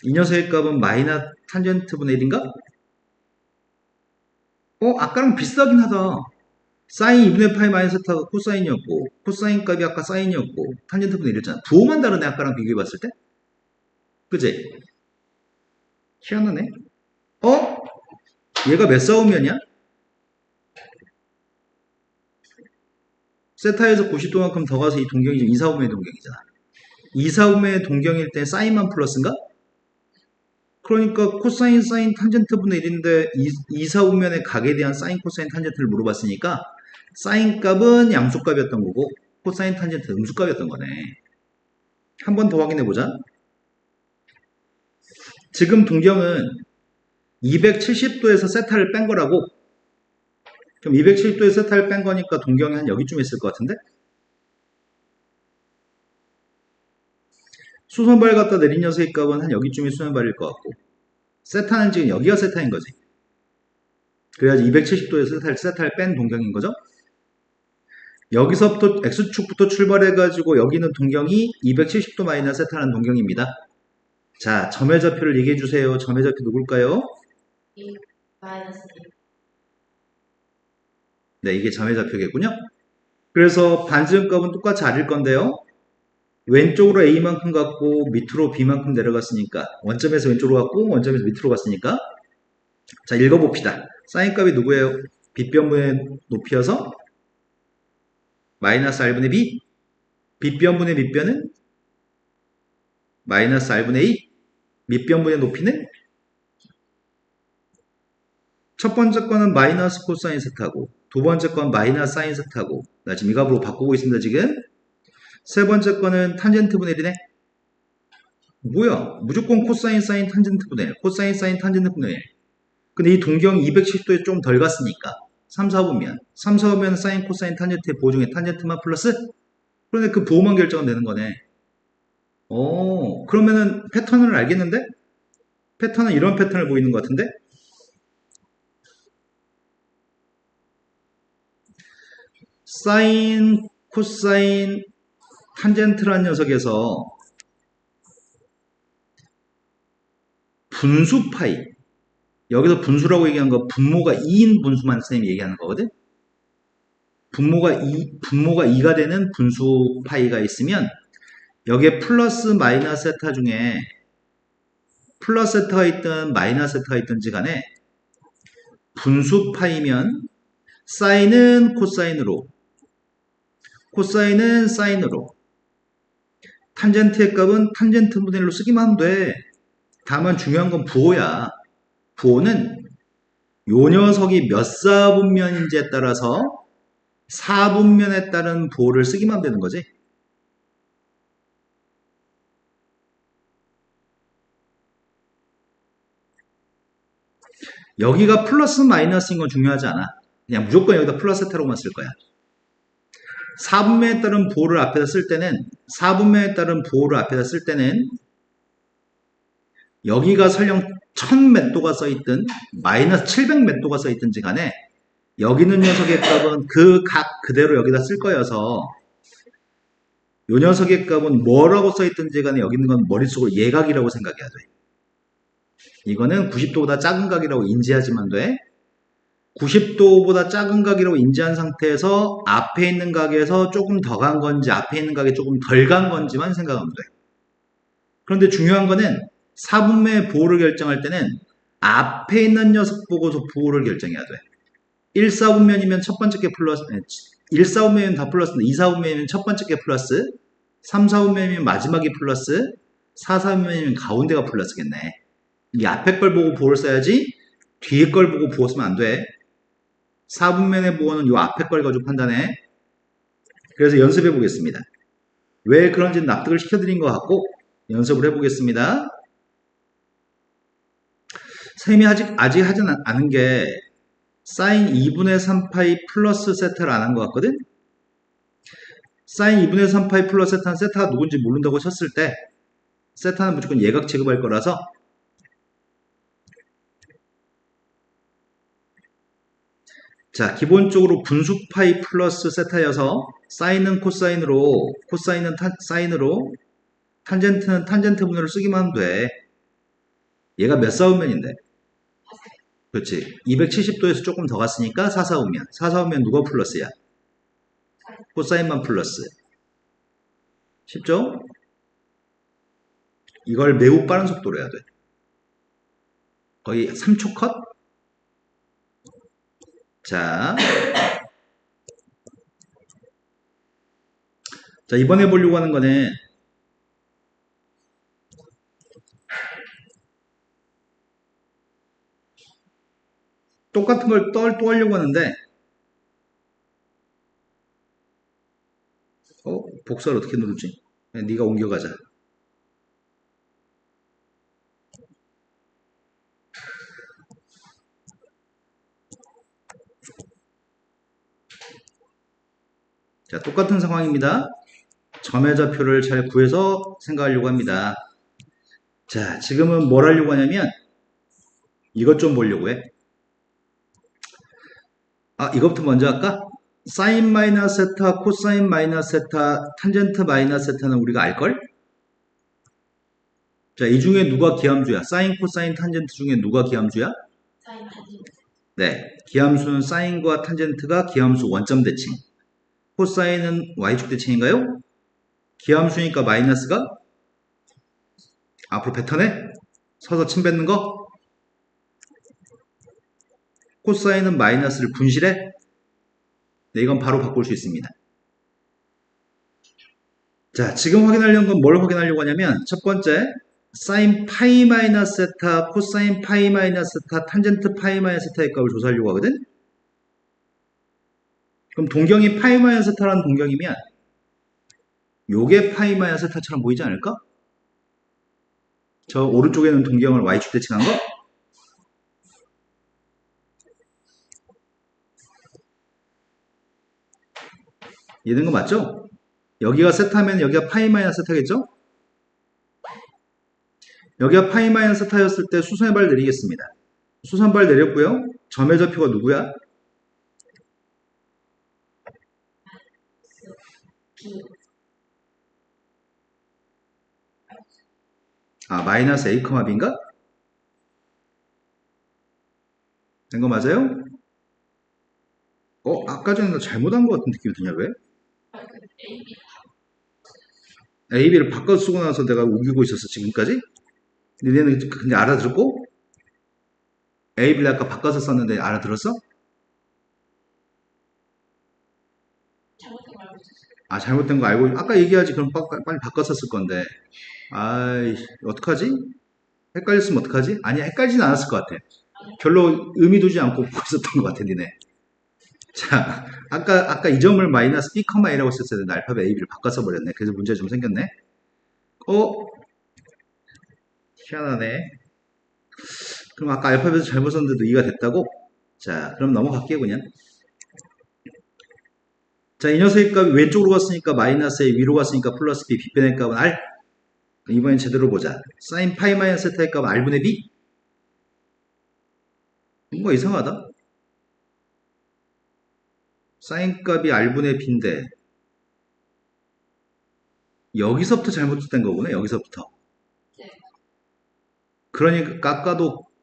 이 녀석의 값은 마이너스 탄젠트 분의 1인가? 아까랑 비슷하긴 하다. 사인 2분의 파이 마이너스 세타가 코사인이었고 코사인 값이 아까 사인이었고 탄젠트 분의 1이었잖아. 부호만 다르네 아까랑 비교해 봤을 때. 그치? 희한하네. 얘가 몇 사분면이야? 세타에서 90도만큼 더 가서 이 동경이 지금 2사분면의 동경이잖아. 2사분면의 동경일 때 사인만 플러스인가? 그러니까 코사인, 사인, 탄젠트 분의 1인데 2사분면의 각에 대한 사인, 코사인, 탄젠트를 물어봤으니까 사인 값은 양수값이었던 거고 코사인, 탄젠트 음수값이었던 거네. 한 번 더 확인해보자. 지금 동경은 270도에서 세타를 뺀 거라고. 그럼 270도에서 세타를 뺀 거니까 동경이 한 여기쯤에 있을 것 같은데? 수선발 갖다 내린 녀석의 값은 한 여기쯤에 수선발일 것 같고 세타는 지금 여기가 세타인 거지. 그래야지 270도에서 세타를 뺀 동경인 거죠. 여기서부터 X축부터 출발해가지고 여기는 동경이 270도 마이너스 세타라는 동경입니다. 자, 점의 좌표를 얘기해 주세요. 점의 좌표 누굴까요? 마이너스 네, 이게 점의 좌표겠군요. 그래서 반지름값은 똑같이 R일 건데요. 왼쪽으로 A만큼 갔고 밑으로 B만큼 내려갔으니까 원점에서 왼쪽으로 갔고 원점에서 밑으로 갔으니까 자, 읽어봅시다. 사인값이 누구예요? 빗변분의 높이여서 마이너스 R분의 B, 빗변분의 밑변은 마이너스 R분의 A, 밑변분의 높이는 첫 번째 거는 마이너스 코사인 세타고 두 번째 건 마이너스 사인 세타고 나 지금 이 값으로 바꾸고 있습니다. 지금 세 번째 거는 탄젠트 분의 1이네. 뭐야? 무조건 코사인 사인 탄젠트 분의 1, 코사인 사인 탄젠트 분의 1. 근데 이 동경이 270도에 좀 덜 갔으니까 3, 4보면 3, 4보면 사인 코사인 탄젠트의 보호 중에 탄젠트만 플러스 그런데 그 보호만 결정은 되는 거네. 그러면은 패턴을 알겠는데? 패턴은 이런 패턴을 보이는 것 같은데? 사인, 코사인, 탄젠트라는 녀석에서 분수 파이, 여기서 분수라고 얘기하는 거 분모가 2인 분수만 선생님이 얘기하는 거거든? 분모가 2가 되는 분수 파이가 있으면 여기에 플러스 마이너스 세타 중에 플러스 세타가 있든 마이너스 세타가 있든지 간에 분수 파이면 사인은 코사인으로 코사인은 사인으로 탄젠트의 값은 탄젠트 분의 1로 쓰기만 하면 돼. 다만 중요한 건 부호야. 부호는 요 녀석이 몇 사분면인지에 따라서 사분면에 따른 부호를 쓰기만 하면 되는 거지. 여기가 플러스 마이너스인 건 중요하지 않아. 그냥 무조건 여기다 플러스 세타로만 쓸 거야. 4분면에 따른 부호를 앞에다 쓸 때는 4분면에 따른 부호를 앞에다 쓸 때는 여기가 설령 1000 몇 도가 써있든 마이너스 700 몇 도가 써있든지 간에 여기 있는 녀석의 값은 그 각 그대로 여기다 쓸 거여서 요 녀석의 값은 뭐라고 써있든지 간에 여기 있는 건 머릿속으로 예각이라고 생각해야 돼. 이거는 90도보다 작은 각이라고 인지하지만 돼. 90도보다 작은 각이라고 인지한 상태에서 앞에 있는 각에서 조금 더 간 건지 앞에 있는 각에 조금 덜 간 건지만 생각하면 돼. 그런데 중요한 거는 4분면의 부호를 결정할 때는 앞에 있는 녀석 보고서 부호를 결정해야 돼. 1, 4분면이면 첫 번째 게 플러스, 1, 4분면이면 다 플러스인데 2, 4분면이면 첫 번째 게 플러스, 3, 4분면이면 마지막이 플러스, 4, 4분면이면 가운데가 플러스겠네. 이 앞에 걸 보고 부호를 써야지 뒤에 걸 보고 부호 쓰면 안 돼. 4분면의 부호는 이 앞에 걸 가지고 판단해. 그래서 연습해 보겠습니다. 왜 그런지는 납득을 시켜드린 것 같고 연습을 해보겠습니다. 선생님이 아직 하진 않은 게 사인 2분의 3파이 플러스 세타를 안 한 것 같거든? 사인 2분의 3파이 플러스 세타는 세타가 누군지 모른다고 쳤을 때 세타는 무조건 예각 취급할 거라서 자, 기본적으로 분수 파이 플러스 세타여서 사인은 코사인으로 코사인은 사인으로 탄젠트는 탄젠트 분모를 쓰기만 하면 돼. 얘가 몇 사분면인데? 그렇지. 270도에서 조금 더 갔으니까 4사분면. 4사분면 누가 플러스야? 코사인만 플러스. 쉽죠? 이걸 매우 빠른 속도로 해야 돼. 거의 3초 컷? 자, 이번에 보려고 하는 거는 똑같은 걸 또 하려고 하는데 복사를 어떻게 누르지? 네가 옮겨가자. 자, 똑같은 상황입니다. 점의 좌표를 잘 구해서 생각하려고 합니다. 자, 지금은 뭘 하려고 하냐면 이것 좀 보려고 해. 이것부터 먼저 할까? 사인 마이너스 세타, 코사인 마이너스 세타, 탄젠트 마이너스 세타는 우리가 알걸? 자, 이 중에 누가 기함수야? 사인, 코사인, 탄젠트 중에 누가 기함수야? 사인 탄젠트. 네, 기함수는 사인과 탄젠트가 기함수 원점 대칭. 코사인은 y축 대칭인가요? 기함수니까 마이너스가 앞으로 뱉어내? 서서 침 뱉는 거? 코사인은 마이너스를 분실해? 네, 이건 바로 바꿀 수 있습니다. 자, 지금 확인하려는 건 뭘 확인하려고 하냐면 첫 번째, 사인 파이 마이너스 세타, 코사인 파이 마이너스 세타, 탄젠트 파이 마이너스 세타의 값을 조사하려고 하거든? 그럼 동경이 파이 마이너스 세타라는 동경이면 요게 파이 마이너스 세타처럼 보이지 않을까? 저 오른쪽에 있는 동경을 y축 대칭한 거? 이해된 거 맞죠? 여기가 세타면 여기가 파이 마이너스 세타겠죠? 여기가 파이 마이너스 세타였을 때 수선의 발 내리겠습니다. 수선발 내렸고요. 점의 좌표가 누구야? B. 마이너스 A, B인가? 된 거 맞아요? 아까 전에 나 잘못한 것 같은 느낌이 드냐, 왜? AB. A, B를 바꿔 쓰고 나서 내가 우기고 있었어, 지금까지? 니네는 근데 알아들었고? A, B를 아까 바꿔서 썼는데 알아들었어? 잘못된 거 알고 있었어요. 잘못된 거 알고, 아까 얘기하지. 그럼 빨리 바꿔서 쓸 건데. 어떡하지? 헷갈렸으면 어떡하지? 아니, 헷갈리진 않았을 것 같아. 별로 의미 두지 않고 보고 있었던 것 같아, 니네. 자, 아까 이 점을 마이너스 B, A라고 썼어야 되는데 알파벳 A, B를 바꿔서 버렸네. 그래서 문제 좀 생겼네. 희한하네. 그럼 아까 알파벳을 잘못 썼는데도 2가 됐다고? 자, 그럼 넘어갈게요, 그냥. 자, 이 녀석의 값이 왼쪽으로 갔으니까 마이너스 A, 위로 갔으니까 플러스 B, 빗변의 값은 R. 이번엔 제대로 보자. 사인 파이 마이너스 세타의 값은 R분의 B? 뭔가 이상하다. 사인 값이 R분의 B인데 여기서부터 잘못된 거구나. 여기서부터. 네. 그러니까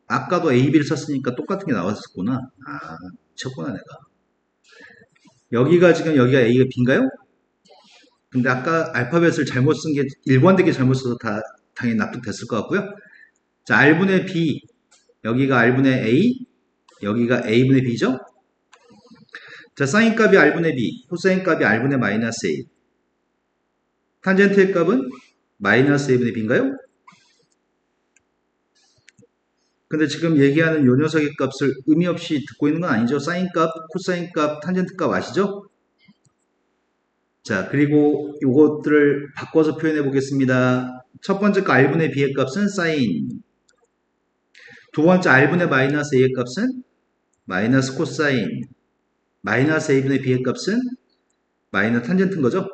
아까도 A, B를 썼으니까 똑같은 게 나왔었구나. 미쳤구나 내가. 여기가 A가 B인가요? 근데 아까 알파벳을 잘못 쓴 게 일관되게 잘못 써서 당연히 납득됐을 것 같고요. 자, R분의 B, 여기가 R분의 A, 여기가 A분의 B죠? 자, 사인 값이 R분의 B, 코사인 값이 R분의 마이너스 A. 탄젠트의 값은 마이너스 A분의 B인가요? 근데 지금 얘기하는 요 녀석의 값을 의미 없이 듣고 있는 건 아니죠? 사인 값, 코사인 값, 탄젠트 값 아시죠? 자, 그리고 요것들을 바꿔서 표현해 보겠습니다. 첫 번째 거 R분의 B의 값은 사인. 두 번째 R분의 마이너스 A의 값은 마이너스 코사인. 마이너스 A분의 B의 값은 마이너스 탄젠트인 거죠?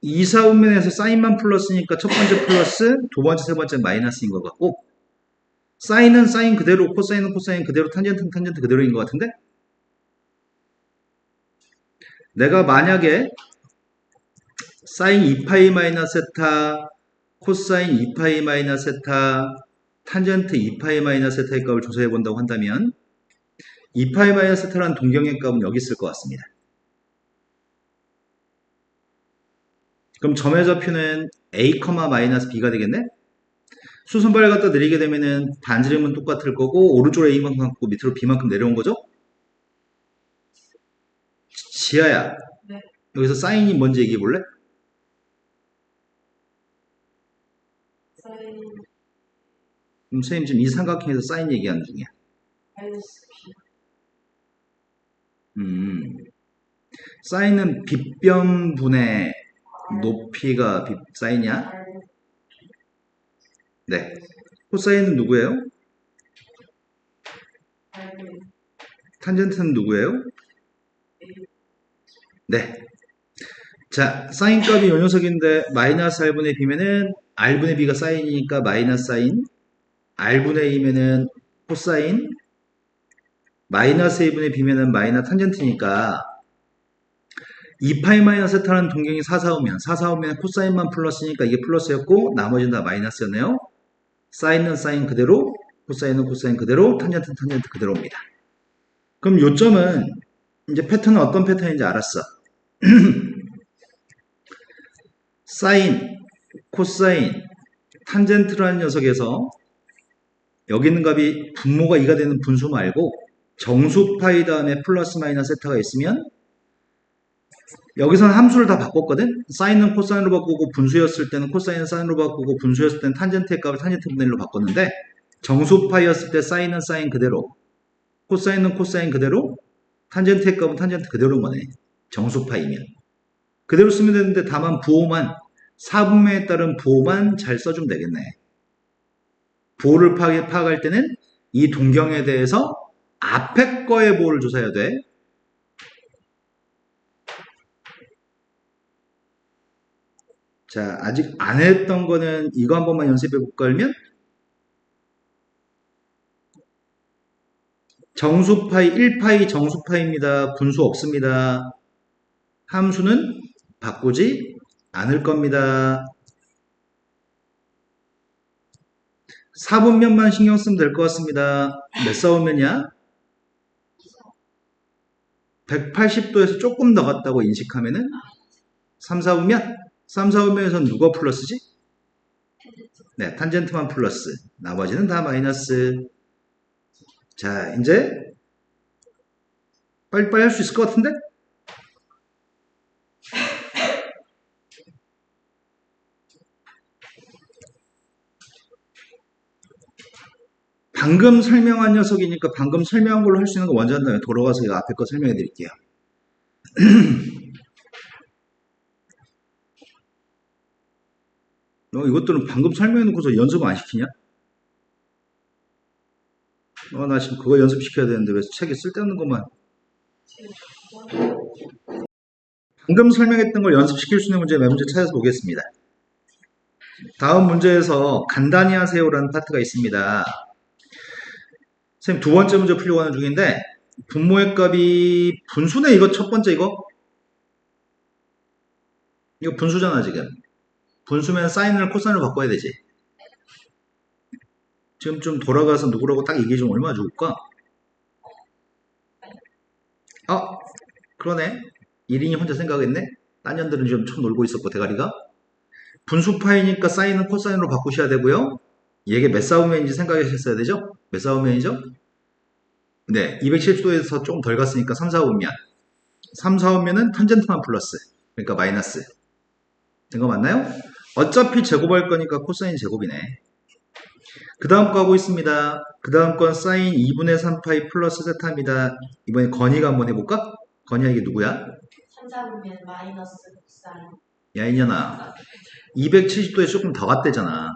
2, 4분면에서 사인만 플러스니까 첫 번째 플러스, 두 번째, 세 번째 마이너스인 것 같고, 사인은 사인 그대로, 코사인은 코사인 그대로, 탄젠트는 탄젠트 그대로인 것 같은데? 내가 만약에 사인 2파이 마이너스 세타, 코사인 2파이 마이너스 세타, 탄젠트 2파이 마이너스 세타의 값을 조사해 본다고 한다면 2파이 마이너스 세타라는 동경의 값은 여기 있을 것 같습니다. 그럼 점의 좌표는 A, 마이너스 B가 되겠네? 수선발을 갖다 내리게 되면은 반지름은 똑같을 거고 오른쪽으로 A만큼 갖고 밑으로 B만큼 내려온 거죠? 지아야, 네. 여기서 사인이 뭔지 얘기해 볼래? 사인 선생님 지금 이 삼각형에서 사인 얘기하는 중이야. 마이너스 B. 사인은 빗변분의 높이가 사인이야? 네. 코사인은 누구예요? 탄젠트는 누구예요? 네. 자, 사인 값이 요 녀석인데 마이너스 R분의 B면은 R분의 B가 사인이니까 마이너스 사인, R분의 A면은 코사인, 마이너스 A분의 B면은 마이너스 탄젠트니까 2파이 마이너스 세타라는 동경이 4, 4오면 4, 4오면 코사인만 플러스니까 이게 플러스였고 나머지는 다 마이너스였네요. 사인은 사인 그대로, 코사인은 코사인 그대로, 탄젠트는 탄젠트 그대로입니다. 그럼 요점은 이제 패턴은 어떤 패턴인지 알았어. 사인, 코사인, 탄젠트라는 녀석에서 여기 있는 값이 분모가 2가 되는 분수 말고 정수 파이 다음에 플러스 마이너스 세타가 있으면 여기서는 함수를 다 바꿨거든? 사인은 코사인으로 바꾸고 분수였을 때는 코사인은 사인으로 바꾸고 분수였을 때는 탄젠트의 값을 탄젠트 분의 1로 바꿨는데 정수 파이였을 때 사인은 사인 그대로 코사인은 코사인 그대로 탄젠트의 값은 탄젠트 그대로인 거네. 정수 파이면. 그대로 쓰면 되는데 다만 부호만 4분면에 따른 부호만 잘 써주면 되겠네. 부호를 파악할 때는 이 동경에 대해서 앞에 거의 부호를 조사해야 돼. 자, 아직 안 했던 거는 이거 한 번만 연습해 볼까 하면 정수파이 1파이 정수파입니다. 분수 없습니다. 함수는 바꾸지 않을 겁니다. 4분면만 신경 쓰면 될 것 같습니다. 몇 4분면이야? 180도에서 조금 더 갔다고 인식하면은 3, 4분면? 3, 4분면에서는 누가 플러스지? 네, 탄젠트만 플러스. 나머지는 다 마이너스. 자, 이제 빨리빨리 할 수 있을 것 같은데? 방금 설명한 녀석이니까 방금 설명한 걸로 할 수 있는 거 먼저 한 다음에 돌아가서 이거 앞에 거 설명해 드릴게요. 너 이것들은 방금 설명해 놓고서 연습 안 시키냐? 나 지금 그거 연습시켜야 되는데 왜 책에 쓸데없는 것만. 방금 설명했던 걸 연습시킬 수 있는 문제 몇 문제 찾아서 보겠습니다. 다음 문제에서 간단히 하세요라는 파트가 있습니다. 선생님 두 번째 문제 풀려고 하는 중인데 분모의 값이 분수네. 이거 첫 번째 이거 분수잖아. 지금 분수면 사인을 코사인으로 바꿔야 되지. 지금 좀 돌아가서 누구라고 딱 얘기해 주면 얼마나 좋을까? 그러네. 1인이 혼자 생각했네. 딴 년들은 지금 총 놀고 있었고 대가리가. 분수파이니까 사인은 코사인으로 바꾸셔야 되고요. 이게 몇 사분면인지 생각하셨어야 되죠? 몇 사분면이죠? 네, 270도에서 조금 덜 갔으니까 3, 4분면. 3, 4분면은 탄젠트만 플러스. 그러니까 마이너스. 된 거 맞나요? 어차피 제곱할 거니까 코사인 제곱이네. 그 다음 거 하고 있습니다. 그 다음 건 사인 2분의 3파이 플러스 세타입니다. 이번에 건이가 한번 해볼까? 건이야 이게 누구야? 3, 4분면 마이너스 사인. 야 이년아 270도에 조금 더 갔대잖아.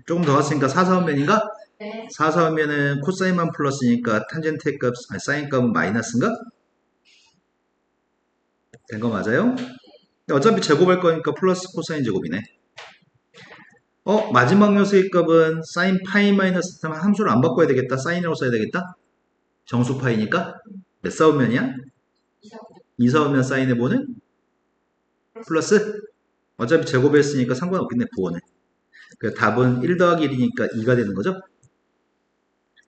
조금 더 갔으니까 4, 4분면인가? 네. 4, 4분면은 코사인만 플러스니까 탄젠트의 값, 아니 사인 값은 마이너스인가? 된 거 맞아요? 어차피 제곱할 거니까 플러스 코사인 제곱이네. 마지막 녀석의 값은 사인 파이 마이너스 세타면 함수를 안 바꿔야 되겠다. 사인으로 써야 되겠다. 정수 파이니까 몇 사분면이야? 2, 4분면 사인해 보는 플러스 어차피 제곱했으니까 상관없겠네. 부호는. 그 답은 1 더하기 1이니까 2가 되는 거죠.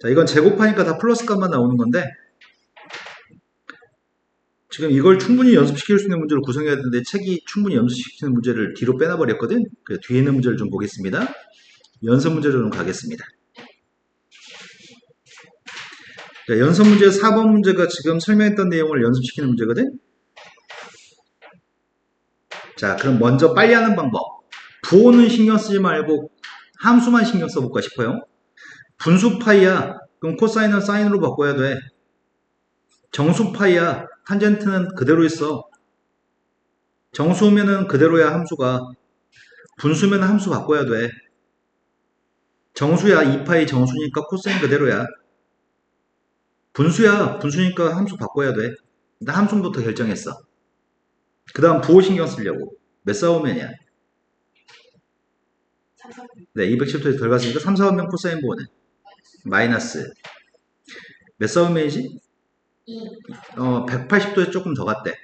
자, 이건 제곱하니까 다 플러스 값만 나오는 건데 지금 이걸 충분히 연습시킬 수 있는 문제를 구성해야 되는데 책이 충분히 연습시키는 문제를 뒤로 빼놔버렸거든. 그래서 뒤에 있는 문제를 좀 보겠습니다. 연습 문제로 좀 가겠습니다. 자, 연습 문제 4번 문제가 지금 설명했던 내용을 연습시키는 문제거든. 자, 그럼 먼저 빨리 하는 방법. 부호는 신경 쓰지 말고 함수만 신경 써볼까 싶어요. 분수 파이야. 그럼 코사인은 사인으로 바꿔야 돼. 정수 파이야. 탄젠트는 그대로 있어. 정수면은 그대로야 함수가. 분수면 함수 바꿔야 돼. 정수야 2파이 정수니까 코사인 그대로야. 분수야 분수니까 함수 바꿔야 돼. 일단 함수부터 결정했어. 그 다음 부호 신경 쓰려고. 몇 사분면이야? 3, 4분면. 네, 210도에서 덜 갔으니까 3, 4분면 코사인 보호는 마이너스 몇 사분면이지? 2. 180도에서 조금 더 갔대.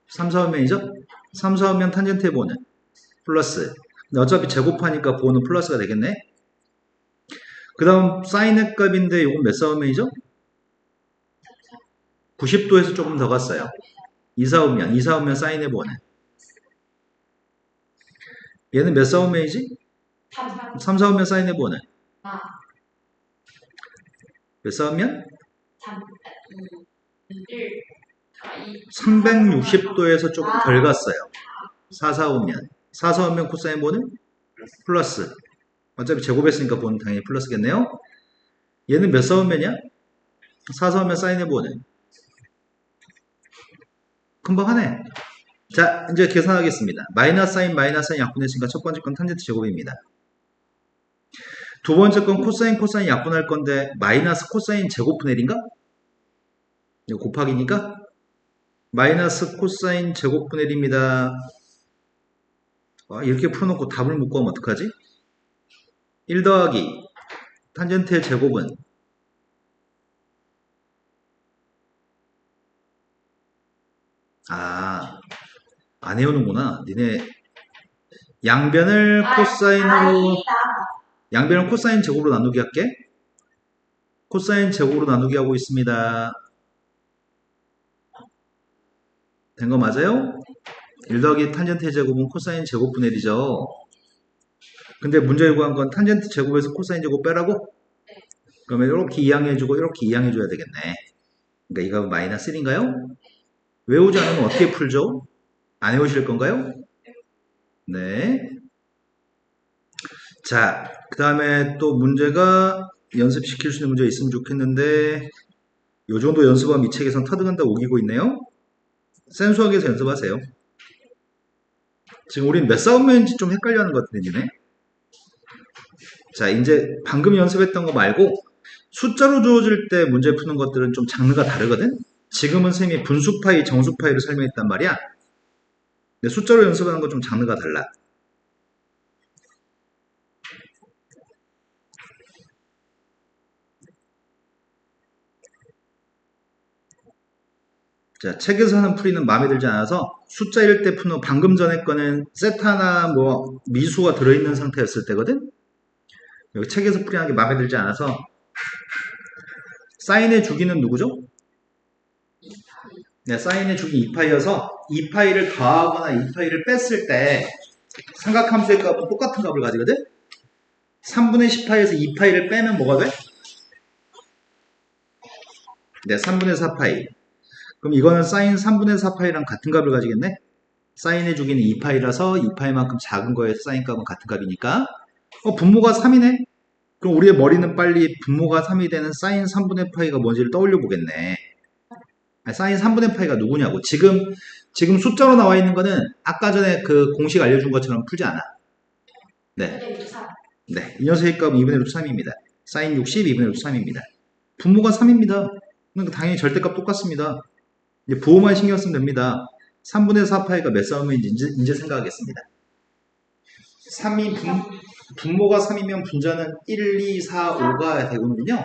3, 4분면이죠? 3, 4분면 탄젠트의 보호는 플러스. 근데 어차피 제곱하니까 보호는 플러스가 되겠네. 그 다음 사인의 값인데 이건 몇 사분면이죠? 90도에서 조금 더 갔어요. 2, 4분면, 2, 4분면 사인의 보호는 얘는 몇 사분면이지? 3. 3, 4분면 사인의 보호는 4. 몇 사분면? 3. 2. 1. 2. 360도에서 조금 덜 갔어요. 4, 4분면. 4, 4분면 코사인 보호는 플러스. 어차피 제곱했으니까 보호는 당연히 플러스겠네요. 얘는 몇 사분면이야? 4, 4분면 사인의 보호는 금방 하네. 자, 이제 계산하겠습니다. 마이너스 사인 약분했으니까 첫 번째 건 탄젠트 제곱입니다. 두 번째 건 코사인 약분할 건데 마이너스 코사인 제곱분의 1인가? 이거 곱하기니까 마이너스 코사인 제곱분의 1입니다. 이렇게 풀어놓고 답을 못 구하면 어떡하지? 1 더하기 탄젠트의 제곱은 안 해오는구나. 니네 양변을 코사인 제곱으로 나누기 할게. 코사인 제곱으로 나누기 하고 있습니다. 된 거 맞아요? 1 더하기 탄젠트의 제곱은 코사인 제곱분의 1이죠. 근데 문제에 구한 건 탄젠트 제곱에서 코사인 제곱 빼라고? 그러면 이렇게 이항해주고 이렇게 이항해줘야 되겠네. 그러니까 이거 마이너스 1인가요? 외우지 않으면 어떻게 풀죠? 안 외우실 건가요? 네. 자, 그 다음에 또 문제가 연습시킬 수 있는 문제가 있으면 좋겠는데 요 정도 연습하면 이 책에선 터득한다 우기고 있네요. 센수학에서 연습하세요. 지금 우린 몇 사분면인지 좀 헷갈려하는 것 같은데 니네. 자, 이제 방금 연습했던 거 말고 숫자로 주어질 때 문제 푸는 것들은 좀 장르가 다르거든? 지금은 쌤이 분수 파이, 정수 파이를 설명했단 말이야. 근데 숫자로 연습하는 건 좀 장르가 달라. 자, 책에서 하는 풀이는 마음에 들지 않아서 숫자일 때 푸는 방금 전에 거는 세타나 뭐 미수가 들어있는 상태였을 때거든? 여기 책에서 풀이하는 게 마음에 들지 않아서 사인의 주기는 누구죠? 네, 사인의 주기 2파이여서 2파이를 더하거나 2파이를 뺐을 때 삼각함수의 값은 똑같은 값을 가지거든? 3분의 10파이에서 2파이를 빼면 뭐가 돼? 네, 3분의 4파이. 그럼 이거는 사인 3분의 4파이랑 같은 값을 가지겠네? 사인의 주기는 2파이라서 2파이만큼 작은 거에서 사인 값은 같은 값이니까 분모가 3이네? 그럼 우리의 머리는 빨리 분모가 3이 되는 사인 3분의 파이가 뭔지를 떠올려 보겠네. 사인 3분의 파이가 누구냐고. 지금 숫자로 나와 있는 거는 아까 전에 그 공식 알려준 것처럼 풀지 않아. 네. 네. 이 녀석의 값은 2분의 루트 3입니다. 사인 60, 2분의 루트 3입니다. 분모가 3입니다. 그러니까 당연히 절대값 똑같습니다. 이제 부호만 신경 쓰면 됩니다. 3분의 4파이가 몇 사분면인지 이제 생각하겠습니다. 3이 분모가 3이면 분자는 1, 2, 4, 5가 되거든요.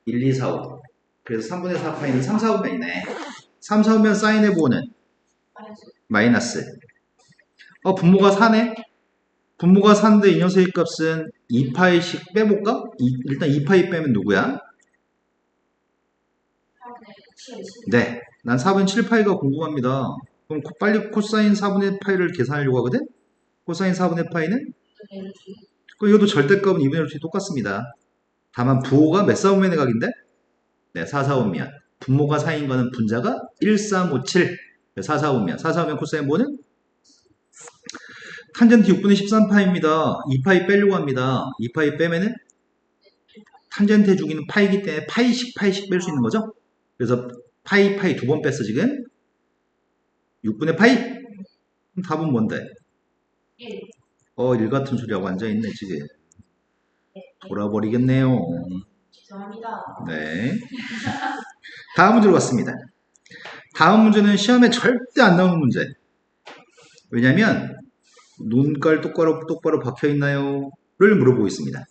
1, 2, 4, 5. 그래서 3분의 4파이는 3, 4분면이네. 3, 4분면 사인의 부호는 마이너스. 분모가 4네? 분모가 4인데 이 녀석의 값은 2파이씩 빼볼까? 일단 2파이 빼면 누구야? 네. 난 4분의 7파이가 궁금합니다. 그럼 빨리 코사인 4분의 파이를 계산하려고 하거든? 코사인 4분의 파이는? 그럼 이것도 절대값은 2분의 루트 똑같습니다. 다만 부호가 몇 사분면의 각인데? 네, 4, 4분면. 분모가 4인 거는 분자가 1, 3, 5, 7. 4, 4분면. 4, 4분면 코사인 부호는? 탄젠트 6분의 13파입니다. 2파이 빼려고 합니다. 2파이 빼면은 탄젠트의 주기는 파이기 때문에 파이씩 뺄 수 있는 거죠? 그래서 파이 두 번 뺐어 지금. 6분의 파이? 그럼 답은 뭔데? 1. 1 같은 소리하고 앉아있네 지금. 돌아버리겠네요. 죄송합니다. 네. 다음 문제로 갔습니다. 다음 문제는 시험에 절대 안 나오는 문제. 왜냐면 눈깔 똑바로 박혀있나요? 물어보고 있습니다.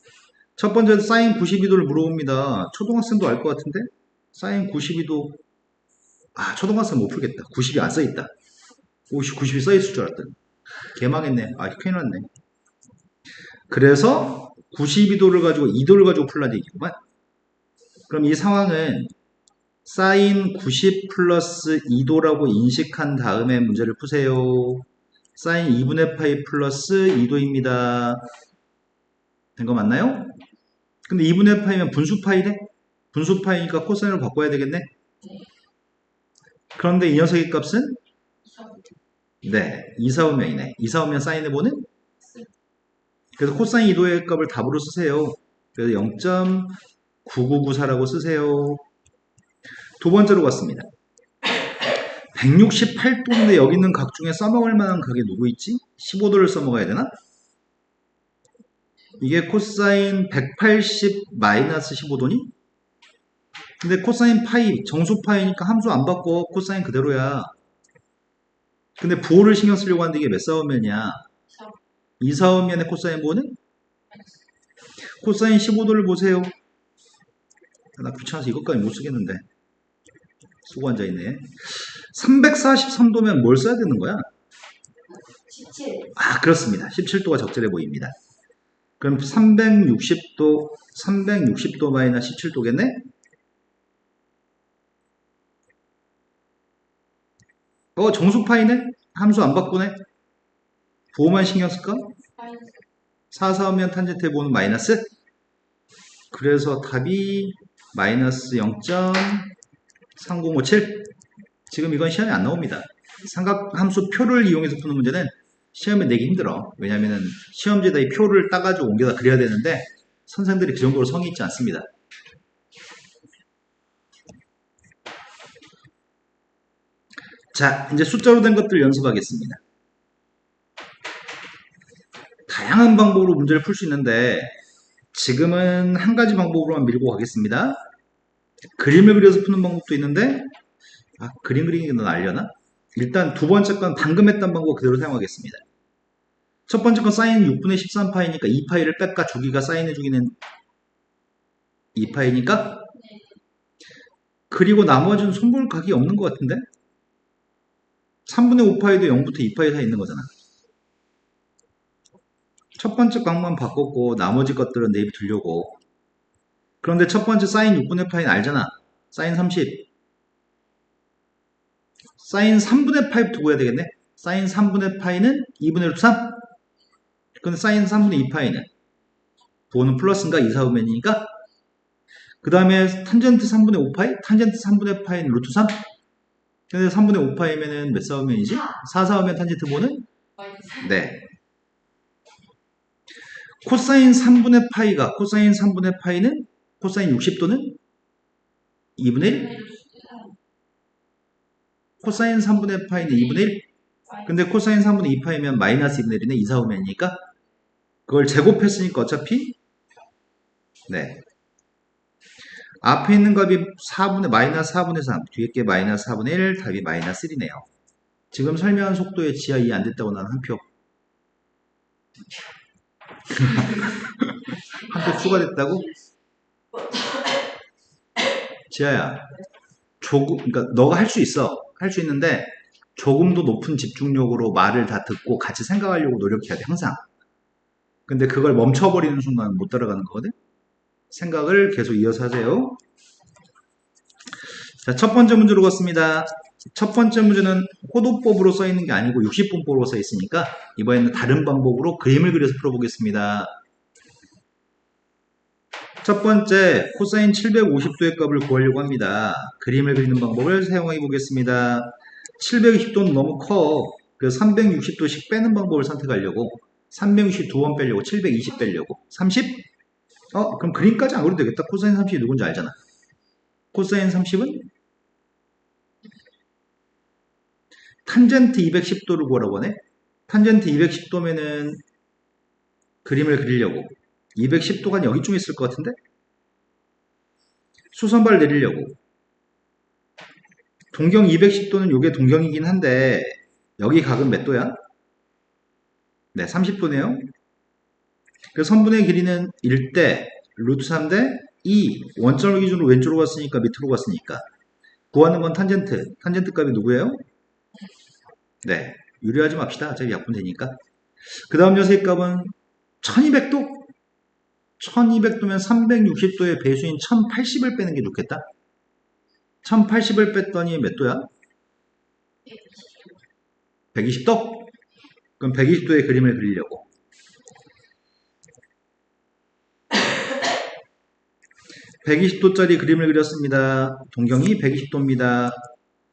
첫 번째 사인 92도를 물어봅니다. 초등학생도 알 것 같은데 사인 92도 초등학생 못 풀겠다. 90이 안 써있다. 오씨 90이 써있을 줄 알았더니 개망했네. 큰일 났네. 그래서 92도를 가지고 2도를 가지고 풀라는 얘기구만. 그럼 이 상황은 사인 90 플러스 2도라고 인식한 다음에 문제를 푸세요. 사인 2분의 파이 플러스 2도입니다. 된 거 맞나요? 근데 2분의 파이면 분수 파이네? 분수 파이니까 코사인으로 바꿔야 되겠네? 그런데 이 녀석의 값은? 네, 2, 4오면이네. 2, 4오면 사인해 보는? 그래서 코사인 2도의 값을 답으로 쓰세요. 그래서 0.9994라고 쓰세요. 두 번째로 갔습니다. 168도인데 여기 있는 각 중에 써먹을 만한 각이 누구 있지? 15도를 써먹어야 되나? 이게 코사인 180 마이너스 15도니? 근데 코사인 파이, 정수 파이니까 함수 안 바꿔. 코사인 그대로야. 근데 부호를 신경 쓰려고 하는데 이게 몇 사오면이야? 2, 4오면의 코사인 부호는? 코사인 15도를 보세요. 나 귀찮아서 이것까지 못 쓰겠는데. 쓰고 앉아있네. 343도면 뭘 써야 되는 거야? 17. 그렇습니다. 17도가 적절해 보입니다. 그럼 360도 마이너스 17도겠네? 정수파이네? 함수 안 바꾸네? 부호만 신경 쓸까? 4, 4오면 탄젠트 보는 마이너스? 그래서 답이 마이너스 0.3057. 지금 이건 시험에 안 나옵니다. 삼각함수 표를 이용해서 푸는 문제는 시험에 내기 힘들어. 왜냐면은 시험지에다 이 표를 따가지고 옮겨다 그려야 되는데 선생들이 그 정도로 성의 있지 않습니다. 자, 이제 숫자로 된 것들 연습하겠습니다. 다양한 방법으로 문제를 풀 수 있는데 지금은 한 가지 방법으로만 밀고 가겠습니다. 그림을 그려서 푸는 방법도 있는데 그림 그리는 게 너 알려나? 일단 두 번째 건 방금 했던 방법 그대로 사용하겠습니다. 첫 번째 건 사인 6분의 13파이니까 2파이를 뺄까 주기가 사인해주기는 2파이니까 그리고 나머지는 손볼 각이 없는 것 같은데 3분의 5파이도 0부터 2파이 사이 있는 거잖아. 첫 번째 각만 바꿨고 나머지 것들은 내비 두려고. 그런데 첫 번째 사인 6분의 파이는 알잖아. 사인 30. 사인 3분의 파이부터 구해야 되겠네. 사인 3분의 파이는 2분의 루트 3. 근데 사인 3분의 2파이는 부호는 플러스인가 2, 4분면이니까 그 다음에 탄젠트 3분의 5파이? 탄젠트 3분의 파이는 루트 3. 근데 3분의 5파이면은 몇 4분면이지? 4, 4분면 탄젠트 부호는? 네. 코사인 3분의 파이가 코사인 3분의 파이는 코사인 60도는 2분의 1? 코사인 3분의 파이는 2분의 1? 근데 코사인 3분의 2파이면 마이너스 2분의 1이네. 2, 4분면이니까 그걸 제곱했으니까 어차피 네. 앞에 있는 값이 마이너스 4분의 3, 뒤에 게 마이너스 4분의 1, 답이 마이너스 1이네요. 지금 설명한 속도에 지하 이해 안 됐다고 나는 한 표. 한 표 추가됐다고? 지하야, 그러니까 너가 할 수 있어. 할 수 있는데 조금 더 높은 집중력으로 말을 다 듣고 같이 생각하려고 노력해야 돼, 항상. 근데 그걸 멈춰버리는 순간 못 따라가는 거거든? 생각을 계속 이어서 하세요. 자, 첫 번째 문제로 갔습니다. 첫 번째 문제는 호도법으로 써 있는 게 아니고 60분법으로 써 있으니까 이번에는 다른 방법으로 그림을 그려서 풀어보겠습니다. 첫 번째 코사인 750도의 값을 구하려고 합니다. 그림을 그리는 방법을 사용해 보겠습니다. 720도는 너무 커. 그래서 360도씩 빼는 방법을 선택하려고 360 두 번 빼려고 720 빼려고 30? 그럼 그림까지 안 그려도 되겠다. 코사인 30이 누군지 알잖아. 코사인 30은 탄젠트 210도를 구하라고 하네. 탄젠트 210도면은 그림을 그리려고 210도가 여기쯤에 있을 것 같은데 수선발 내리려고 동경 210도는 요게 동경이긴 한데 여기 각은 몇 도야? 네, 30도네요. 그래서 선분의 길이는 1대 루트 3대 2. 원점을 기준으로 왼쪽으로 갔으니까 밑으로 갔으니까. 구하는 건 탄젠트. 탄젠트 값이 누구예요? 네. 유리하지 맙시다. 어차피 약분되니까. 그 다음 녀석의 값은 1200도? 1200도면 360도의 배수인 1080을 빼는 게 좋겠다. 1080을 뺐더니 몇 도야? 120도? 그럼 120도의 그림을 그리려고. 120도짜리 그림을 그렸습니다. 동경이 120도입니다.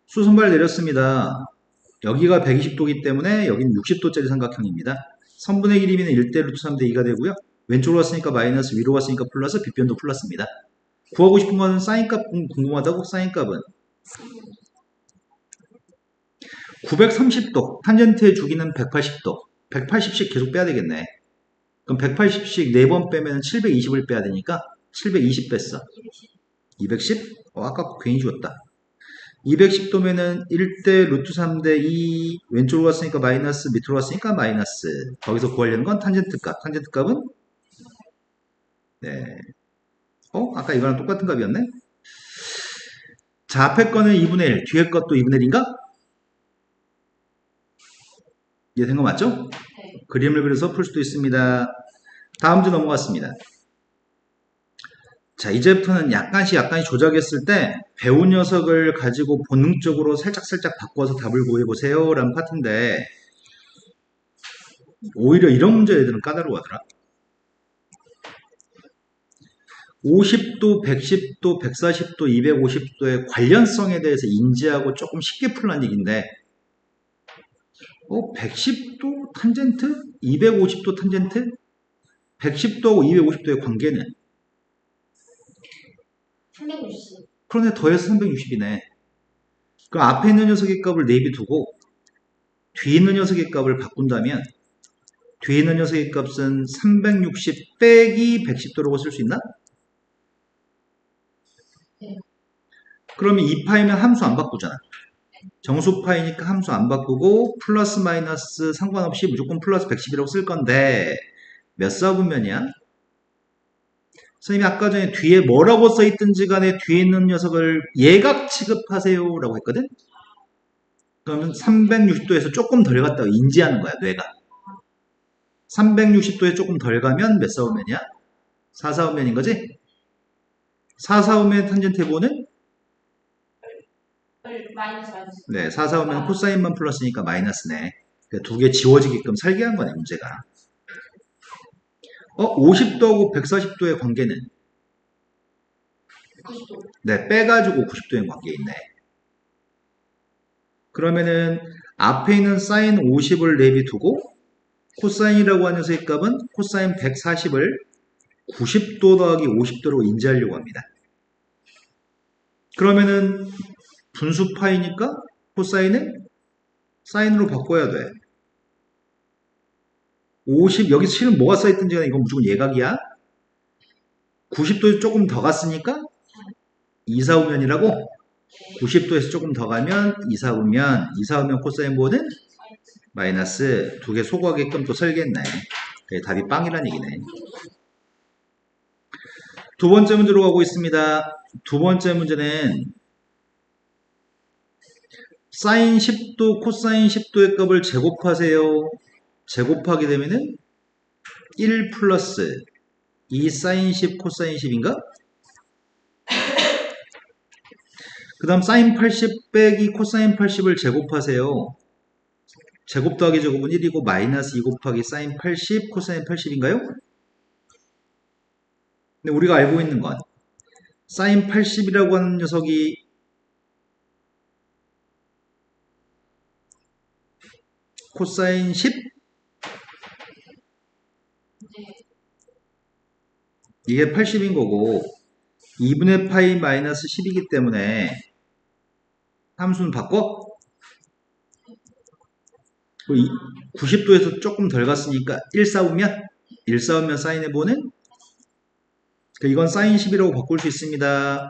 수선발 내렸습니다. 여기가 120도이기 때문에 여기는 60도짜리 삼각형입니다. 선분의 길이는 1대 루트 3대 2가 되고요. 왼쪽으로 왔으니까 마이너스, 위로 왔으니까 플러스, 빗변도 플러스입니다. 구하고 싶은 거는 사인값 궁금하다고. 사인값은 930도, 탄젠트의 주기는 180도. 180씩 계속 빼야 되겠네. 그럼 180씩 4번 빼면 720을 빼야 되니까 720 뺐어. 210? 아까 괜히 주었다. 210도면은 1대 루트 3대 2 왼쪽으로 갔으니까 마이너스, 밑으로 갔으니까 마이너스. 거기서 구하려는 건 탄젠트 값. 탄젠트 값은 네. 아까 이거랑 똑같은 값이었네? 자, 앞에 거는 2분의 1, 뒤에 것도 2분의 1인가? 이해된 거 맞죠? 네. 그림을 그려서 풀 수도 있습니다. 다음 주 넘어갔습니다. 자, 이제부터는 약간씩 조작했을 때 배운 녀석을 가지고 본능적으로 살짝 바꿔서 답을 구해보세요 라는 파트인데 오히려 이런 문제 애들은 까다로워하더라. 50도, 110도, 140도, 250도의 관련성에 대해서 인지하고 조금 쉽게 풀란 얘기인데 110도 탄젠트? 250도 탄젠트? 110도하고 250도의 관계는? 360. 그러네, 더해서 360이네. 그럼 앞에 있는 녀석의 값을 내비두고 뒤에 있는 녀석의 값을 바꾼다면 뒤에 있는 녀석의 값은 360 빼기 110도라고 쓸 수 있나? 네. 그러면 2파이면 함수 안 바꾸잖아. 정수파이니까 함수 안 바꾸고 플러스 마이너스 상관없이 무조건 플러스 110이라고 쓸 건데 몇 사분면이야? 선생님이 아까 전에 뒤에 뭐라고 써있든지 간에 뒤에 있는 녀석을 예각 취급하세요 라고 했거든? 그러면 360도에서 조금 덜 갔다고 인지하는 거야, 뇌가. 360도에 조금 덜 가면 몇 사분면이야? 4사분면인 거지? 4사분면 탄젠트 해보는? 마이너스. 네, 4사분면 코사인만 플러스니까 마이너스네. 두 개 지워지게끔 살게 한 거네, 문제가. 50도하고 140도의 관계는? 90도. 네, 빼가지고 90도의 관계 있네. 그러면은 앞에 있는 사인 50을 내비두고 코사인이라고 하는 녀석의 값은 코사인 140을 90도 더하기 50도로 인지하려고 합니다. 그러면은 분수파이니까 코사인은 사인으로 바꿔야 돼. 50, 여기 실은 뭐가 써있든지 간에 이건 무조건 예각이야. 90도에서 조금 더 갔으니까 2사분면이라고. 90도에서 조금 더 가면 2사분면 코사인 보는 마이너스. 두 개 소거하게끔 또 설계했네. 답이 빵이란 얘기네. 두 번째 문제로 가고 있습니다. 두 번째 문제는 사인 10도, 코사인 10도의 값을 제곱하세요. 제곱하게 되면은 1 플러스 2 사인 10, 코사인 10인가? 그 다음 사인 80 빼기 코사인 80을 제곱하세요. 제곱 더하기 제곱은 1이고 마이너스 2 곱하기 사인 80, 코사인 80인가요? 근데 우리가 알고 있는 건 사인 80이라고 하는 녀석이 코사인 10? 이게 80인 거고 2분의 파이 마이너스 10이기 때문에 함수는 바꿔? 90도에서 조금 덜 갔으니까 1사오면 사인해보는? 이건 사인 10이라고 바꿀 수 있습니다.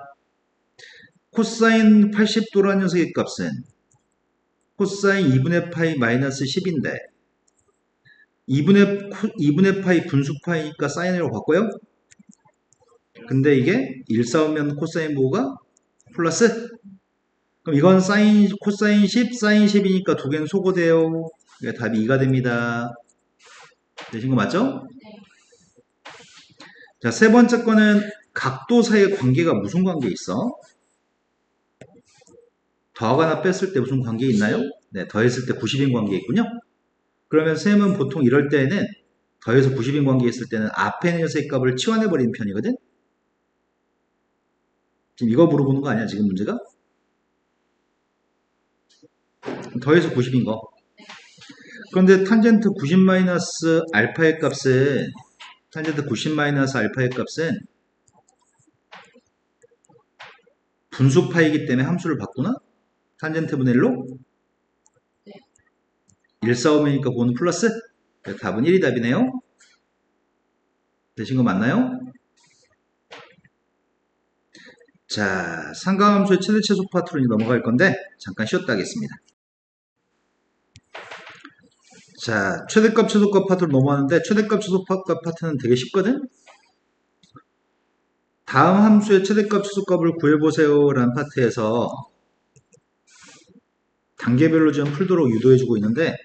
코사인 80도라는 녀석의 값은 코사인 2분의 파이 마이너스 10인데 2분의 파이 분수 파이니까 사인으로 바꿔요. 근데 이게 1 싸우면 코사인 보호가 플러스. 그럼 이건 사인, 코사인 10, 사인 10이니까 두 개는 소거돼요. 그게 답이 2가 됩니다. 되신 거 맞죠? 네. 자, 세 번째 거는 각도 사이의 관계가 무슨 관계 있어? 더하거나 뺐을 때 무슨 관계 있나요? 네, 더했을 때 90인 관계 있군요. 그러면 쌤은 보통 이럴 때는 더해서 90인 관계 있을 때는 앞에 있는 녀석의 값을 치환해버리는 편이거든? 지금 이거 물어보는 거 아니야, 지금 문제가? 더해서 90인 거. 그런데 탄젠트 90 마이너스 알파의 값은 탄젠트 90 마이너스 알파의 값은 분수파이기 때문에 함수를 바꾸나? 탄젠트 분의 1로? 네. 1 싸우면니까 그거는 플러스? 답은 1이 답이네요. 되신 거 맞나요? 자, 삼각함수의 최대 최소 파트로 이제 넘어갈 건데 잠깐 쉬었다 하겠습니다. 자, 최대값 최소값 파트로 넘어가는데 최대값 최소값 파트는 되게 쉽거든? 다음 함수의 최대값 최소값을 구해보세요 라는 파트에서 단계별로 좀 풀도록 유도해주고 있는데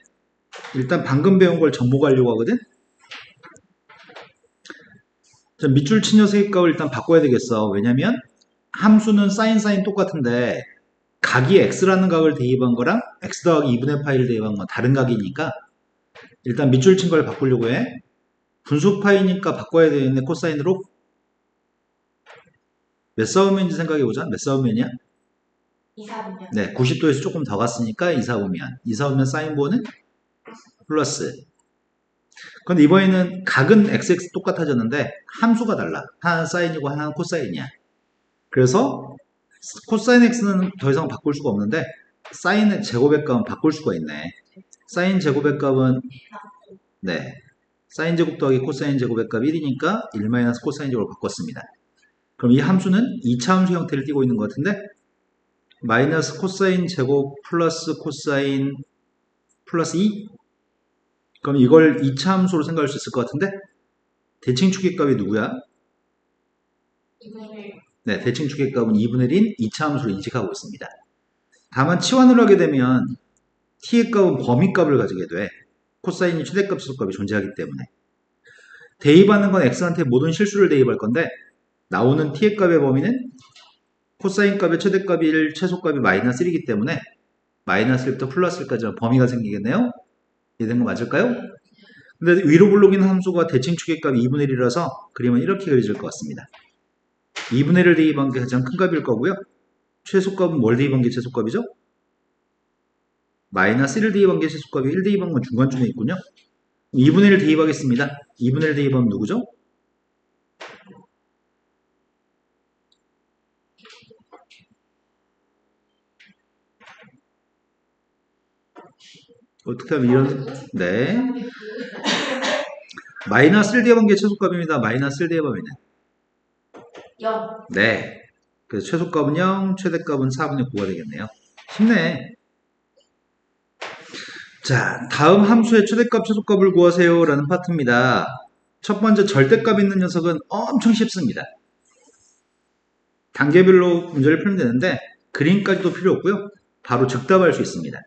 일단 방금 배운 걸 접목하려고 하거든? 자, 밑줄 친 녀석의 값을 일단 바꿔야 되겠어. 왜냐면 함수는 사인 똑같은데 각이 x라는 각을 대입한 거랑 x 더하기 2분의 파이를 대입한 건 다른 각이니까 일단 밑줄 친 걸 바꾸려고 해. 분수 파이니까 바꿔야 되겠네. 코사인으로. 몇 싸우면인지 생각해보자. 몇 싸우면이야? 2, 4분요. 네, 90도에서 조금 더 갔으니까 2, 4우면. 2, 4우면 사인보는 플러스. 근데 이번에는 각은 XX 똑같아졌는데 함수가 달라. 하나는 사인이고 하나는 코사인이야. 그래서 코사인 X는 더 이상 바꿀 수가 없는데 사인의 제곱의 값은 바꿀 수가 있네. 사인 제곱의 값은 네, 사인 제곱 더하기 코사인 제곱의 값 1이니까 1 마이너스 코사인 제곱을 바꿨습니다. 그럼 이 함수는 2차 함수 형태를 띠고 있는 것 같은데 마이너스 코사인 제곱 플러스 코사인 플러스 2? 그럼 이걸 2차 함수로 생각할 수 있을 것 같은데 대칭축의 값이 누구야? 2분의 1. 네, 대칭축의 값은 2분의 1인 2차 함수로 인식하고 있습니다. 다만 치환을 하게 되면 t의 값은 범위값을 가지게 돼. 코사인이 최대값 최소값이 존재하기 때문에 대입하는 건 x한테 모든 실수를 대입할 건데 나오는 t의 값의 범위는 코사인 값의 최대값이 1, 최소값이 마이너스 1이기 때문에 마이너스 1부터 플러스 1까지 범위가 생기겠네요. 이해된 거 맞을까요? 근데 위로 불러기는 함수가 대칭축의 값이 2분의 1이라서 그림은 이렇게 그려질 것 같습니다. 2분의 1을 대입한 게 가장 큰 값일 거고요. 최소값은 뭘 대입한 게 최소값이죠? 마이너스 1을 대입한 게 최소값이 1 대입한 건 중간쯤에 있군요. 2분의 1 대입하겠습니다. 2분의 1 대입하면 누구죠? 어떻게 하면 이런 네 마이너스 1 대입한 게 최소값입니다. 마이너스 1 대입하면 0. 네 그래서 최소값은 0 최대값은 4분의 9가 되겠네요. 쉽네. 자, 다음 함수의 최대값 최소값을 구하세요 라는 파트입니다. 첫 번째 절대값 있는 녀석은 엄청 쉽습니다. 단계별로 문제를 풀면 되는데 그림까지도 필요 없고요. 바로 즉답할 수 있습니다.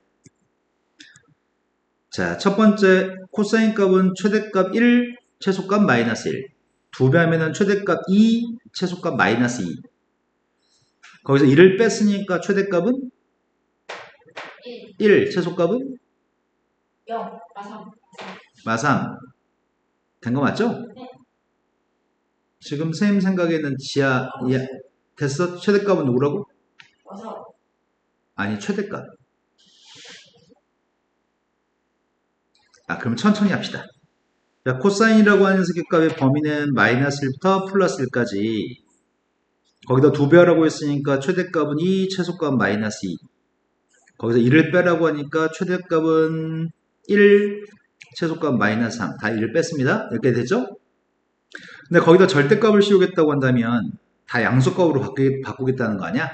자, 첫 번째 코사인 값은 최대값 1, 최소값 마이너스 1. 두 배 하면은 최대값 2, 최소값 마이너스 2. 거기서 1을 뺐으니까 최대값은 1, 최소값은 0. 마삼. 마삼. 된 거 맞죠? 네. 지금 선생님 생각에는 지하, 예, 됐어? 최대값은 누구라고? 와서. 아니, 최대값. 그럼 천천히 합시다. 자, 코사인이라고 하는 녀석의 값의 범위는 마이너스 1부터 플러스 1까지. 거기다 두 배하라고 했으니까 최대값은 2, 최소값은 마이너스 2. 거기서 1을 빼라고 하니까 최대값은 1, 최소값 마이너스 3. 다 1을 뺐습니다. 이렇게 되죠? 근데 거기다 절대값을 씌우겠다고 한다면 다 양수값으로 바꾸겠다는 거 아니야?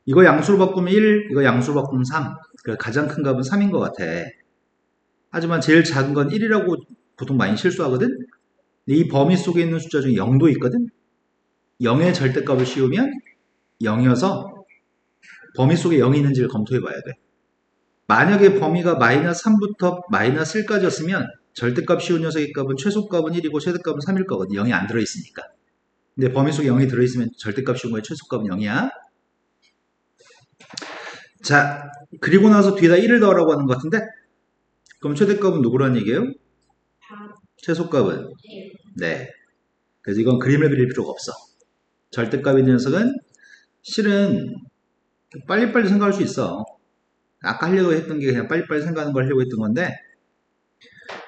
이거 양수로 바꾸면 1, 이거 양수로 바꾸면 3. 그래서 가장 큰 값은 3인 것 같아. 하지만 제일 작은 건 1이라고 보통 많이 실수하거든. 이 범위 속에 있는 숫자 중에 0도 있거든. 0의 절대값을 씌우면 0이어서 범위 속에 0이 있는지를 검토해 봐야 돼. 만약에 범위가 마이너스 3부터 마이너스 1까지였으면 절대값 씌운 녀석의 값은 최소값은 1이고 최대값은 3일 거거든. 0이 안 들어있으니까. 근데 범위 속에 0이 들어있으면 절대값 씌운 거에 최소값은 0이야. 자, 그리고 나서 뒤에다 1을 넣으라고 하는 것 같은데, 그럼 최대값은 누구란 얘기예요? 최소값은? 1. 네. 그래서 이건 그림을 그릴 필요가 없어. 절대값인 녀석은 실은 빨리빨리 생각할 수 있어. 아까 하려고 했던 게 그냥 빨리빨리 생각하는 걸 하려고 했던 건데,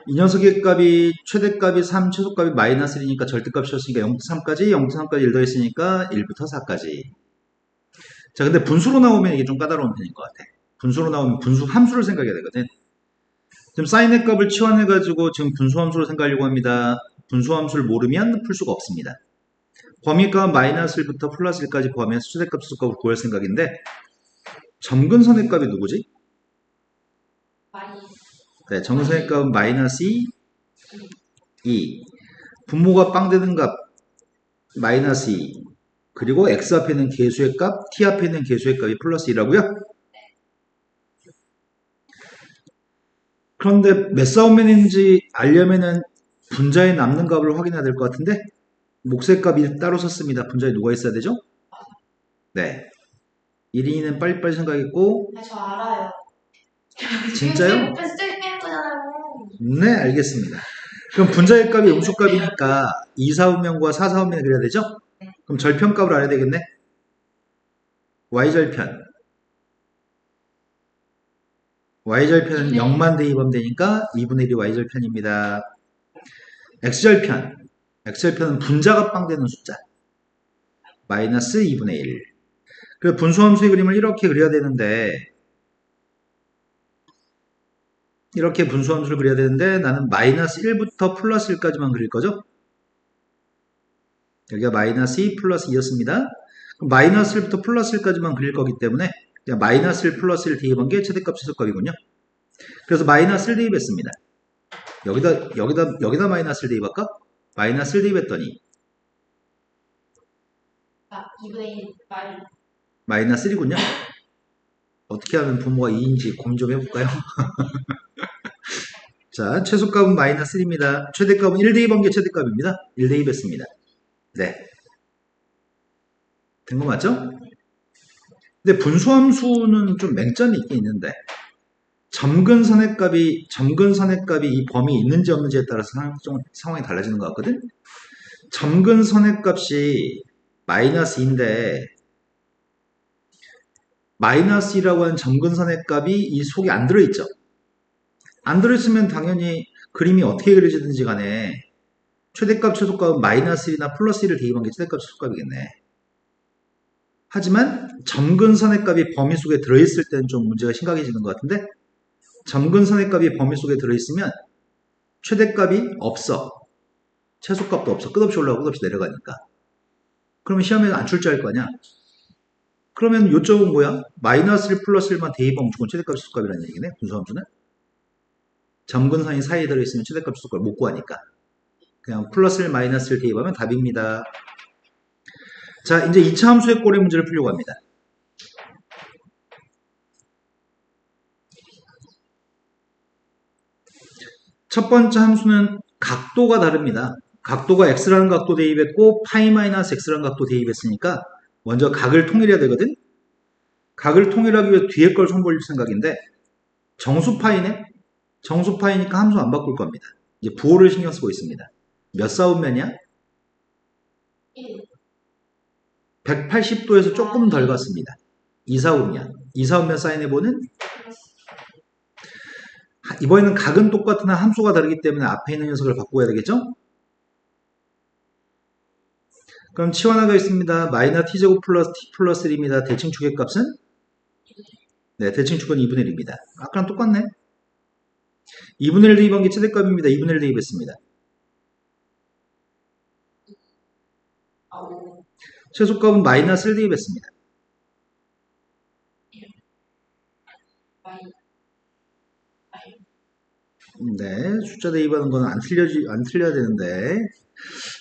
이 녀석의 값이 최대값이 3, 최소값이 마이너스 1이니까 절대값이 였으니까 0.3까지, 0.3까지 1 더했으니까 1부터 4까지. 자, 근데 분수로 나오면 이게 좀 까다로운 편인 것 같아. 분수로 나오면 분수 함수를 생각해야 되거든. 지금 사인의 값을 치환해가지고 지금 분수 함수로 생각하려고 합니다. 분수 함수를 모르면 풀 수가 없습니다. 범위값 마이너스 1부터 플러스 1까지 구하면 최대값, 최소값을 구할 생각인데, 점근선의 값이 누구지? 많이. 네, 점근선의 값은 마이너스 2. 분모가 빵 되는 값 마이너스 2. 그리고 x 앞에 있는 계수의 값, t 앞에 있는 계수의 값이 플러스 2라고요? 그런데 몇 싸움면인지 알려면은 분자에 남는 값을 확인해야 될 것 같은데, 몫의 값이 따로 썼습니다. 분자에 누가 있어야 되죠? 네. 1인은 빨리빨리 생각했고, 저 알아요. 진짜요? 뺐을 빼는 거잖아요. 네, 알겠습니다. 그럼 분자의 값이 음수값이니까 2, 4분면과 4, 4분면을 그려야 되죠? 그럼 절편값을 알아야 되겠네? y절편. y절편은 0만 대입하면 되니까 2분의 1이 y절편입니다. x절편. x절편은 분자가 빵 되는 숫자. 마이너스 2분의 1. 그래서 분수함수의 그림을 이렇게 그려야 되는데, 이렇게 분수함수를 그려야 되는데, 나는 마이너스 1부터 플러스 1까지만 그릴 거죠? 여기가 마이너스 2 플러스 2였습니다. 그럼 마이너스 1부터 플러스 1까지만 그릴 거기 때문에, 그냥 마이너스 1 플러스 1 대입한 게 최대값, 최소값이군요. 그래서 마이너스 1 대입했습니다. 여기다 마이너스 1 대입할까? 마이너스 1 대입했더니, 아, 2분의 1 많이. 마이너스 1이군요. 어떻게 하면 분모가 2인지 고민 좀 해볼까요? 자, 최소값은 마이너스 1입니다. 최대값은 1 대입한 게 최대값입니다. 1 대입했습니다. 네. 된 거 맞죠? 근데 분수함수는 좀 맹점이 있긴 있는데, 점근선의 값이 이 범위에 있는지 없는지에 따라서 상황이 달라지는 것 같거든? 점근선의 값이 마이너스 2인데, 마이너스 2라고 하는 점근선의 값이 이 속에 안 들어있죠? 안 들어있으면 당연히 그림이 어떻게 그려지든지 간에 최대값, 최소값은 마이너스 1이나 플러스 1을 대입한 게 최대값, 최소값이겠네. 하지만 점근선의 값이 범위 속에 들어있을 때는 좀 문제가 심각해지는 것 같은데, 점근선의 값이 범위 속에 들어있으면 최대값이 없어. 최소값도 없어. 끝없이 올라가고 끝없이 내려가니까. 그러면 시험에는 안 출제할 거 아니야? 그러면 요점은 뭐야? 마이너스 1 플러스 1만 대입하면 무조건 최대값, 최소값이라는 얘기네. 분수함수는. 점근선이 사이에 들어있으면 최대값, 최소값을 못 구하니까. 그냥 플러스 1 마이너스 1 대입하면 답입니다. 자, 이제 2차 함수의 꼴의 문제를 풀려고 합니다. 첫 번째 함수는 각도가 다릅니다. 각도가 x라는 각도 대입했고 파이 마이너스 x라는 각도 대입했으니까 먼저 각을 통일해야 되거든. 각을 통일하기 위해서 뒤에 걸 손볼 생각인데, 정수파이네? 정수파이니까 함수 안 바꿀 겁니다. 이제 부호를 신경 쓰고 있습니다. 몇 사분면이야? 1. 180도에서 조금 덜 갔습니다. 2사분면. 2사분면 사인해보는, 이번에는 각은 똑같으나 함수가 다르기 때문에 앞에 있는 녀석을 바꿔야 되겠죠? 그럼 치환하가 있습니다. 마이너스 t제곱 플러스 t 플러스 1입니다. 대칭축의 값은? 네, 대칭축은 2분의 1입니다. 아까랑 똑같네. 2분의 1 대입한 게 최대값입니다. 2분의 1 대입했습니다. 최소값은 마이너스 1 대입했습니다. 많이. 네, 숫자 대입하는 거는 안 틀려야 되는데.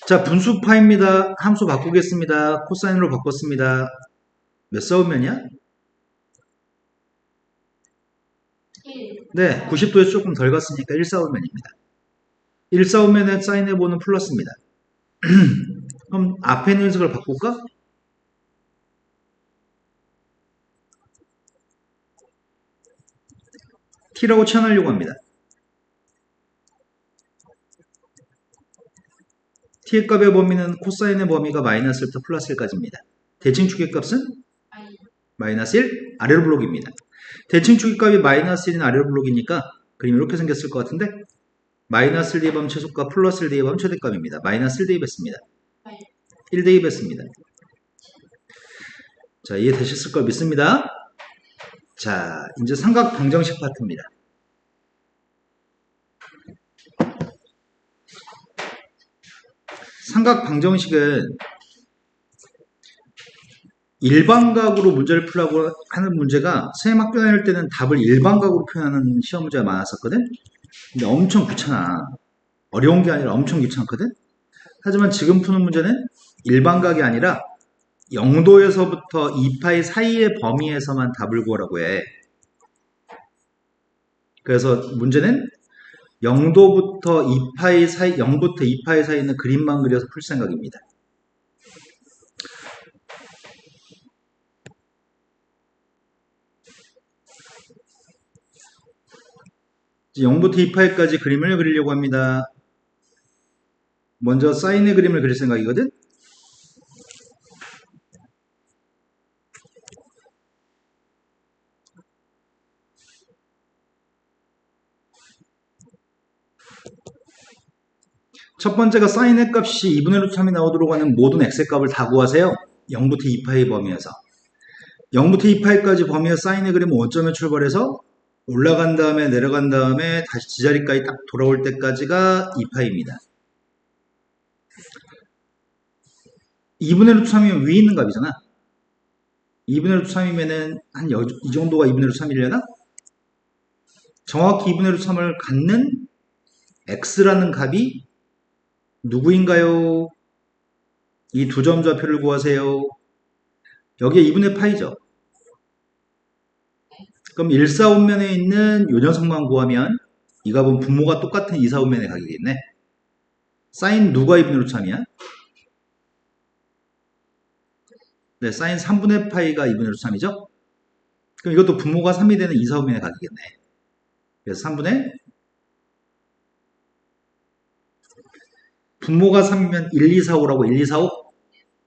자, 분수파입니다. 함수 바꾸겠습니다. 코사인으로 바꿨습니다. 몇 싸우면이야? 1. 네, 90도에서 조금 덜 갔으니까 1 싸우면입니다. 1 싸우면에 사인해보는 플러스입니다. 그럼 앞에 있는 녀석을 바꿀까? t라고 치환하려고 합니다. t의 값의 범위는 코사인의 범위가 마이너스 1부터 플러스 1까지입니다. 대칭축의 값은 아이. 마이너스 1 아래로 블록입니다. 대칭축의 값이 마이너스 1인 아래로 블록이니까 그림이 이렇게 생겼을 것 같은데 마이너스 1 대입하면 최소값 플러스 1 대입하면 최대값입니다. 마이너스 1 대입했습니다. 아이. 1 대입했습니다. 자, 이해되셨을 걸 믿습니다. 자, 이제 삼각 방정식 파트입니다. 삼각 방정식은 일반각으로 문제를 풀라고 하는 문제가 선생님 학교 다닐 때는 답을 일반각으로 표현하는 시험 문제가 많았었거든. 근데 엄청 귀찮아. 어려운 게 아니라 엄청 귀찮거든. 하지만 지금 푸는 문제는 일반각이 아니라 0도에서부터 2파이 사이의 범위에서만 답을 구하라고 해. 그래서 문제는 0도부터 2파이 사이, 0부터 2파이 사이에 있는 그림만 그려서 풀 생각입니다. 이제 0부터 2파이까지 그림을 그리려고 합니다. 먼저 사인의 그림을 그릴 생각이거든. 첫 번째가 사인의 값이 2분의 루트 3이 나오도록 하는 모든 x의 값을 다 구하세요. 0부터 2파이 범위에서. 0부터 2파이까지 범위의 사인의 그림은 원점에 출발해서 올라간 다음에 내려간 다음에 다시 지자리까지 딱 돌아올 때까지가 2파이입니다. 2분의 루트 3이면 위에 있는 값이잖아. 2분의 루트 3이면은 한 이 정도가 2분의 루트 3이려나? 정확히 2분의 루트 3을 갖는 x라는 값이 누구인가요? 이 두 점 좌표를 구하세요. 여기에 2분의 파이죠. 그럼 1사분면에 있는 요 녀석만 구하면 이 값은 분모가 똑같은 2사분면의 각이겠네. 사인 누가 2분의 루트 3이야? 네, 사인 3분의 파이가 2분의 루트 3이죠? 그럼 이것도 분모가 3이 되는 2사분면의 각이겠네. 그래서 3분의 분모가 3이면 1, 2, 4, 5라고 1, 2, 4, 5.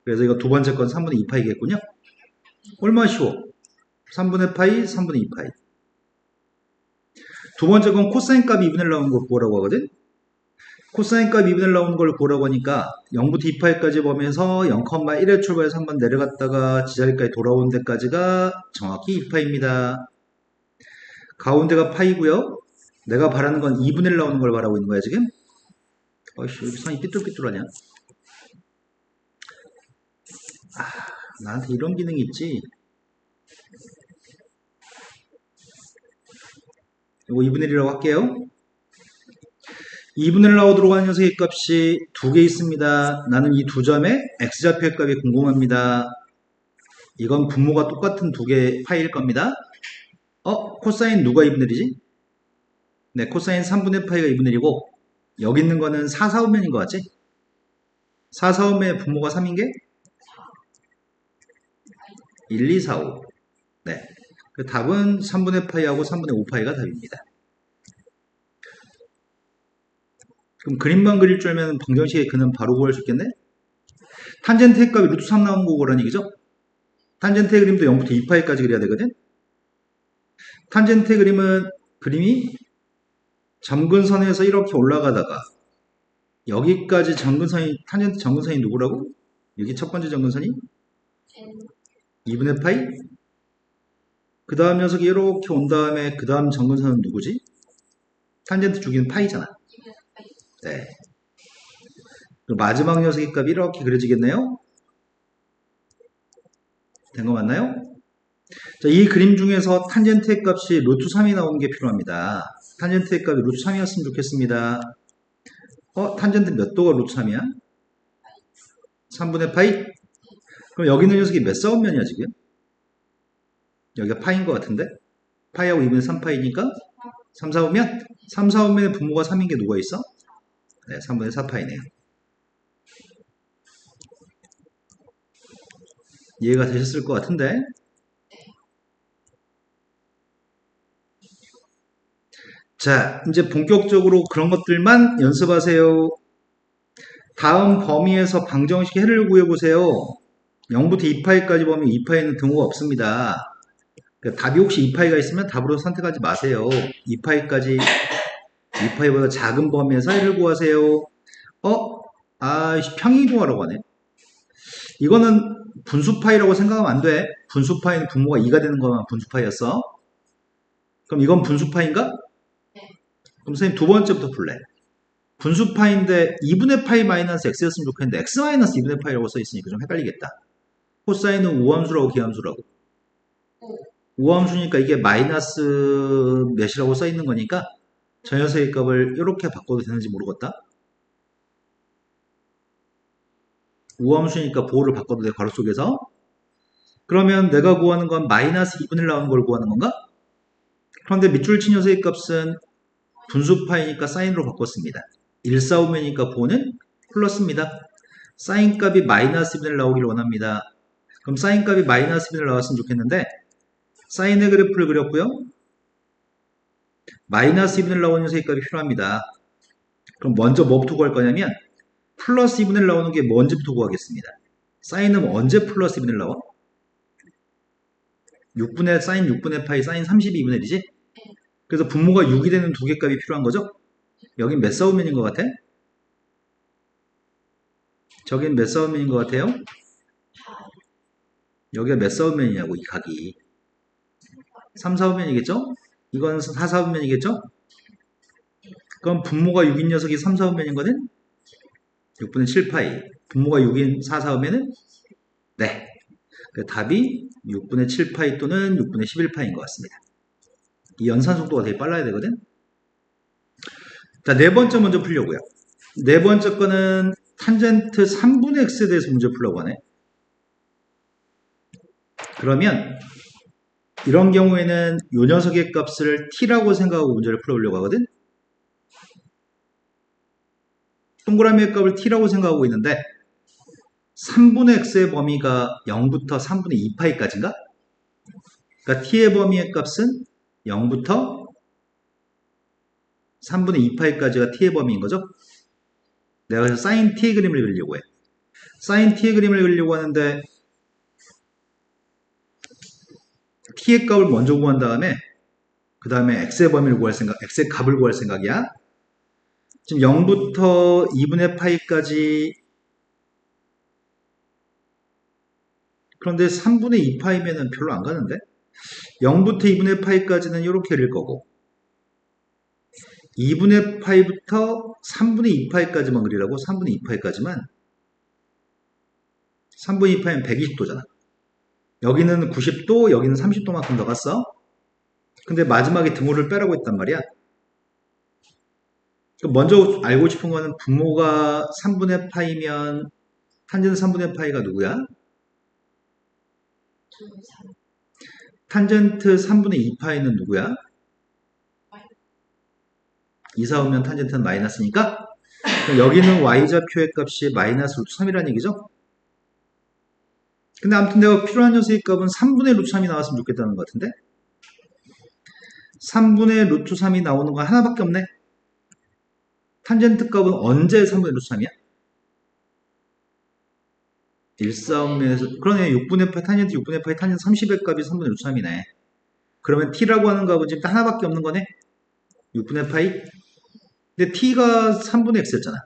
그래서 이거 두 번째 건 3분의 2파이겠군요. 얼마나 쉬워? 3분의 파이, 3분의 2파이. 두 번째 건 코사인 값이 2분의 1 나오는 걸 구하라고 하거든. 코사인 값 2분의 1 나오는 걸 구하라고 하니까 0부터 2파이까지 범위에서 0,1에 출발해서 한번 내려갔다가 지자리까지 돌아온 데까지가 정확히 2파입니다. 가운데가 파이고요. 내가 바라는 건 2분의 1 나오는 걸 바라고 있는 거야 지금. 어이씨, 왜 선이 삐뚤삐뚤하냐? 나한테 이런 기능이 있지. 이거 2분의 1이라고 할게요. 2분의 1 나오도록 하는 녀석의 값이 두 개 있습니다. 나는 이 두 점의 x좌표의 값이 궁금합니다. 이건 분모가 똑같은 두 개의 파이일 겁니다. 코사인 누가 2분의 1이지? 네, 코사인 3분의 파이가 2분의 1이고 여기 있는 거는 4, 4분면인 것 같지? 4, 4분면의 분모가 3인 게? 1, 2, 4, 5. 네. 그 답은 3분의 파이하고 3분의 5파이가 답입니다. 그럼 그림만 그릴 줄 알면 방정식의 근은 바로 구할 수 있겠네? 탄젠트의 값이 루트 3 나오는 거라는 얘기죠? 탄젠트의 그림도 0부터 2파이까지 그려야 되거든? 탄젠트의 그림이 점근선에서 이렇게 올라가다가 여기까지 탄젠트 점근선이 누구라고? 여기 첫 번째 점근선이 N. 2분의 파이? 그 다음 녀석이 이렇게 온 다음에 그 다음 점근선은 누구지? 탄젠트 주기는 파이잖아. 2분의 파이. 네. 그럼 마지막 녀석의 값이 이렇게 그려지겠네요? 된 거 맞나요? 자, 이 그림 중에서 탄젠트의 값이 루트 3이 나오는 게 필요합니다. 탄젠트의 값이 루트 3이었으면 좋겠습니다. 탄젠트 몇 도가 루트 3이야? 3분의 파이? 그럼 여기 있는 녀석이 몇 사분면이야, 지금? 여기가 파인 것 같은데? 파이하고 2분의 3파이니까 3, 4분면? 3, 4분면의 분모가 3인 게 누가 있어? 네, 3분의 4파이네요. 이해가 되셨을 것 같은데? 자, 이제 본격적으로 그런 것들만 연습하세요. 다음 범위에서 방정식 해를 구해보세요. 0부터 2파이까지 보면 2파이는 등호가 없습니다. 그러니까 답이 혹시 2파이가 있으면 답으로 선택하지 마세요. 2파이까지 2파이보다 작은 범위에서 해를 구하세요. 평행이동하라고 하네. 이거는 분수파이라고 생각하면 안 돼. 분수파이는 분모가 2가 되는 거만 분수파이였어. 그럼 이건 분수파인가? 그럼 선생님 두 번째부터 풀래. 분수파인데 2분의 파이 마이너스 x였으면 좋겠는데 x 마이너스 2분의 파이라고 써있으니까 좀 헷갈리겠다. 코사인은 우함수라고 기함수라고. 우함수니까 이게 마이너스 몇이라고 써있는 거니까 저 녀석의 값을 이렇게 바꿔도 되는지 모르겠다. 우함수니까 보호를 바꿔도 돼, 괄호 속에서. 그러면 내가 구하는 건 마이너스 2분의 1 나오는 걸 구하는 건가? 그런데 밑줄 친 녀석의 값은 분수파이니까 사인으로 바꿨습니다. 1,4분면이니까 보호는 플러스입니다. 사인 값이 마이너스 2분의 1 나오기를 원합니다. 그럼 사인 값이 마이너스 2분의 1 나왔으면 좋겠는데 사인의 그래프를 그렸고요. 마이너스 2분의 1 나오는 녀석의 값이 필요합니다. 그럼 먼저 뭐부터 구할 거냐면 플러스 2분의 1 나오는 게 뭔지부터 구하겠습니다. 사인은 언제 플러스 2분의 1 나와? 사인 6분의 파이 사인 32분의 1이지? 그래서 분모가 6이 되는 두 개 값이 필요한 거죠? 여긴 몇 사분면인 것 같아? 저긴 몇 사분면인 것 같아요? 여기가 몇 사분면이냐고, 이 각이. 3, 4분면이겠죠? 이건 4, 4분면이겠죠? 그럼 분모가 6인 녀석이 3, 4분면인 거는? 6분의 7파이. 분모가 6인 4, 4분면은? 네. 그 답이 6분의 7파이 또는 6분의 11파이인 것 같습니다. 이 연산 속도가 되게 빨라야 되거든? 자, 네 번째 먼저 풀려고요. 네 번째 거는 탄젠트 3분의 x에 대해서 문제 풀려고 하네. 그러면 이런 경우에는 이 녀석의 값을 t라고 생각하고 문제를 풀어보려고 하거든. 동그라미의 값을 t라고 생각하고 있는데 3분의 x의 범위가 0부터 3분의 2파이까지인가? 그러니까 t의 범위의 값은 0부터 3분의 2파이까지가 t의 범위인 거죠. 내가 그래서 sin t의 그림을 그리려고 해. sin t의 그림을 그리려고 하는데 t의 값을 먼저 구한 다음에 그 다음에 x의 범위를 구할 생각, x의 값을 구할 생각이야. 지금 0부터 2분의 파이까지. 그런데 3분의 2파이면은 별로 안 가는데? 0부터 2분의 파이까지는 이렇게 그릴 거고 2분의 파이부터 3분의 2파이까지만 그리라고. 3분의 2파이까지만. 3분의 2파이면 120도잖아. 여기는 90도, 여기는 30도만큼 더 갔어. 근데 마지막에 등호를 빼라고 했단 말이야. 먼저 알고 싶은 거는 분모가 3분의 파이면 탄젠트 3분의 파이가 누구야? 탄젠트 3분의 2파이는 누구야? 2, 4 오면 탄젠트는 마이너스니까 여기는 y좌표의 값이 마이너스 루트 3이라는 얘기죠? 근데 아무튼 내가 필요한 녀석의 값은 3분의 루트 3이 나왔으면 좋겠다는 것 같은데 3분의 루트 3이 나오는 거 하나밖에 없네. 탄젠트 값은 언제 3분의 루트 3이야? 1,4분면에서 그러네. 6분의 파이 탄젠트 6분의 파이 탄젠트 30의 값이 3분의 루트 3이네. 그러면 t라고 하는 값은 지금 하나밖에 없는 거네. 6분의 파이. 근데 t가 3분의 x였잖아.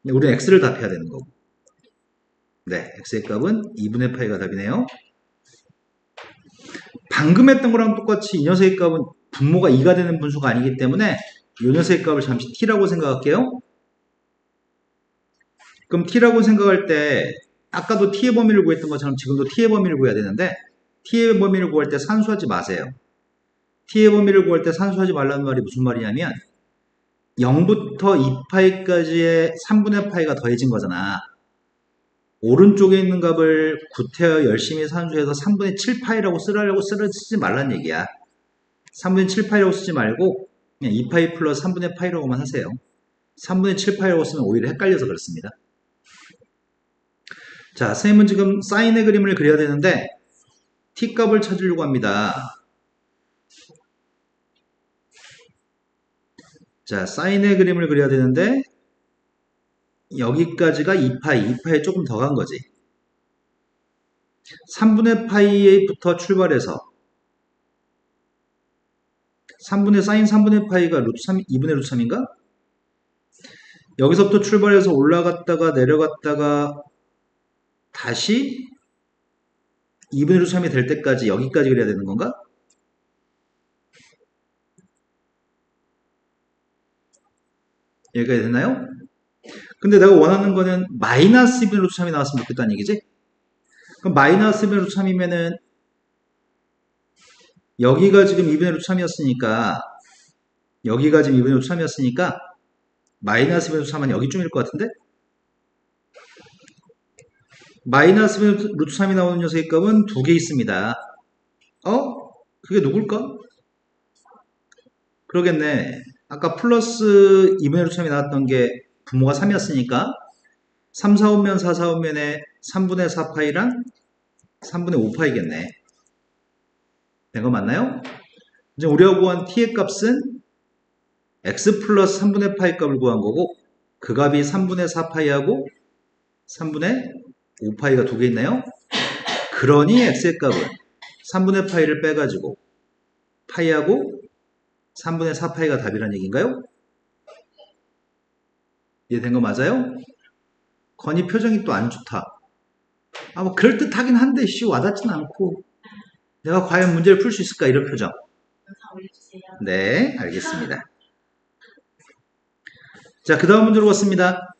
근데 우리는 x를 답해야 되는 거고. 네, x의 값은 2분의 파이가 답이네요. 방금 했던 거랑 똑같이 이 녀석의 값은 분모가 2가 되는 분수가 아니기 때문에 이 녀석의 값을 잠시 t라고 생각할게요. 그럼 t라고 생각할 때 아까도 t의 범위를 구했던 것처럼 지금도 t의 범위를 구해야 되는데 t의 범위를 구할 때 산수하지 마세요. t의 범위를 구할 때 산수하지 말라는 말이 무슨 말이냐면 0부터 2파이까지의 3분의 파이가 더해진 거잖아. 오른쪽에 있는 값을 구태여 열심히 산수해서 3분의 7파이라고 쓰지 말란 얘기야. 3분의 7파이라고 쓰지 말고 그냥 2파이 플러스 3분의 파이라고만 하세요. 3분의 7파이라고 쓰면 오히려 헷갈려서 그렇습니다. 자, 선생님은 지금 사인의 그림을 그려야 되는데 t값을 찾으려고 합니다. 자, 사인의 그림을 그려야 되는데 여기까지가 2파이 조금 더 간 거지. 3분의 파이부터 출발해서 3분의 3분의 파이가 루트 3, 2분의 루트 3인가? 여기서부터 출발해서 올라갔다가 내려갔다가 다시 2분의 루트 3이 될 때까지 여기까지 그려야 되는 건가? 여기까지 됐나요? 근데 내가 원하는 거는 마이너스 2분의 루트 3이 나왔으면 좋겠다는 얘기지? 그럼 마이너스 2분의 루트 3이면은 여기가 지금 2분의 루트 3이었으니까 여기가 지금 2분의 루트 3이었으니까 마이너스 2분의 루트 3은 여기쯤일 것 같은데? 마이너스 2분의 루트 3이 나오는 녀석의 값은 두 개 있습니다. 그게 누굴까? 그러겠네. 아까 플러스 2분의 루트 3이 나왔던 게 분모가 3이었으니까 3, 4분면 4, 4분면에 3분의 4파이랑 3분의 5파이겠네. 된 거 맞나요? 이제 우리가 구한 t의 값은 x 플러스 3분의 파이 값을 구한 거고 그 값이 3분의 4파이하고 3분의 5파이가 두 개 있나요? 그러니 x의 값은 3분의 파이를 빼가지고 파이하고 3분의 4파이가 답이란 얘기인가요? 이해된 거 맞아요? 건이 표정이 또 안 좋다. 뭐 그럴듯하긴 한데 와닿진 않고 내가 과연 문제를 풀 수 있을까 이런 표정. 올려주세요. 네, 알겠습니다. 자, 그 다음 문제로 갔습니다.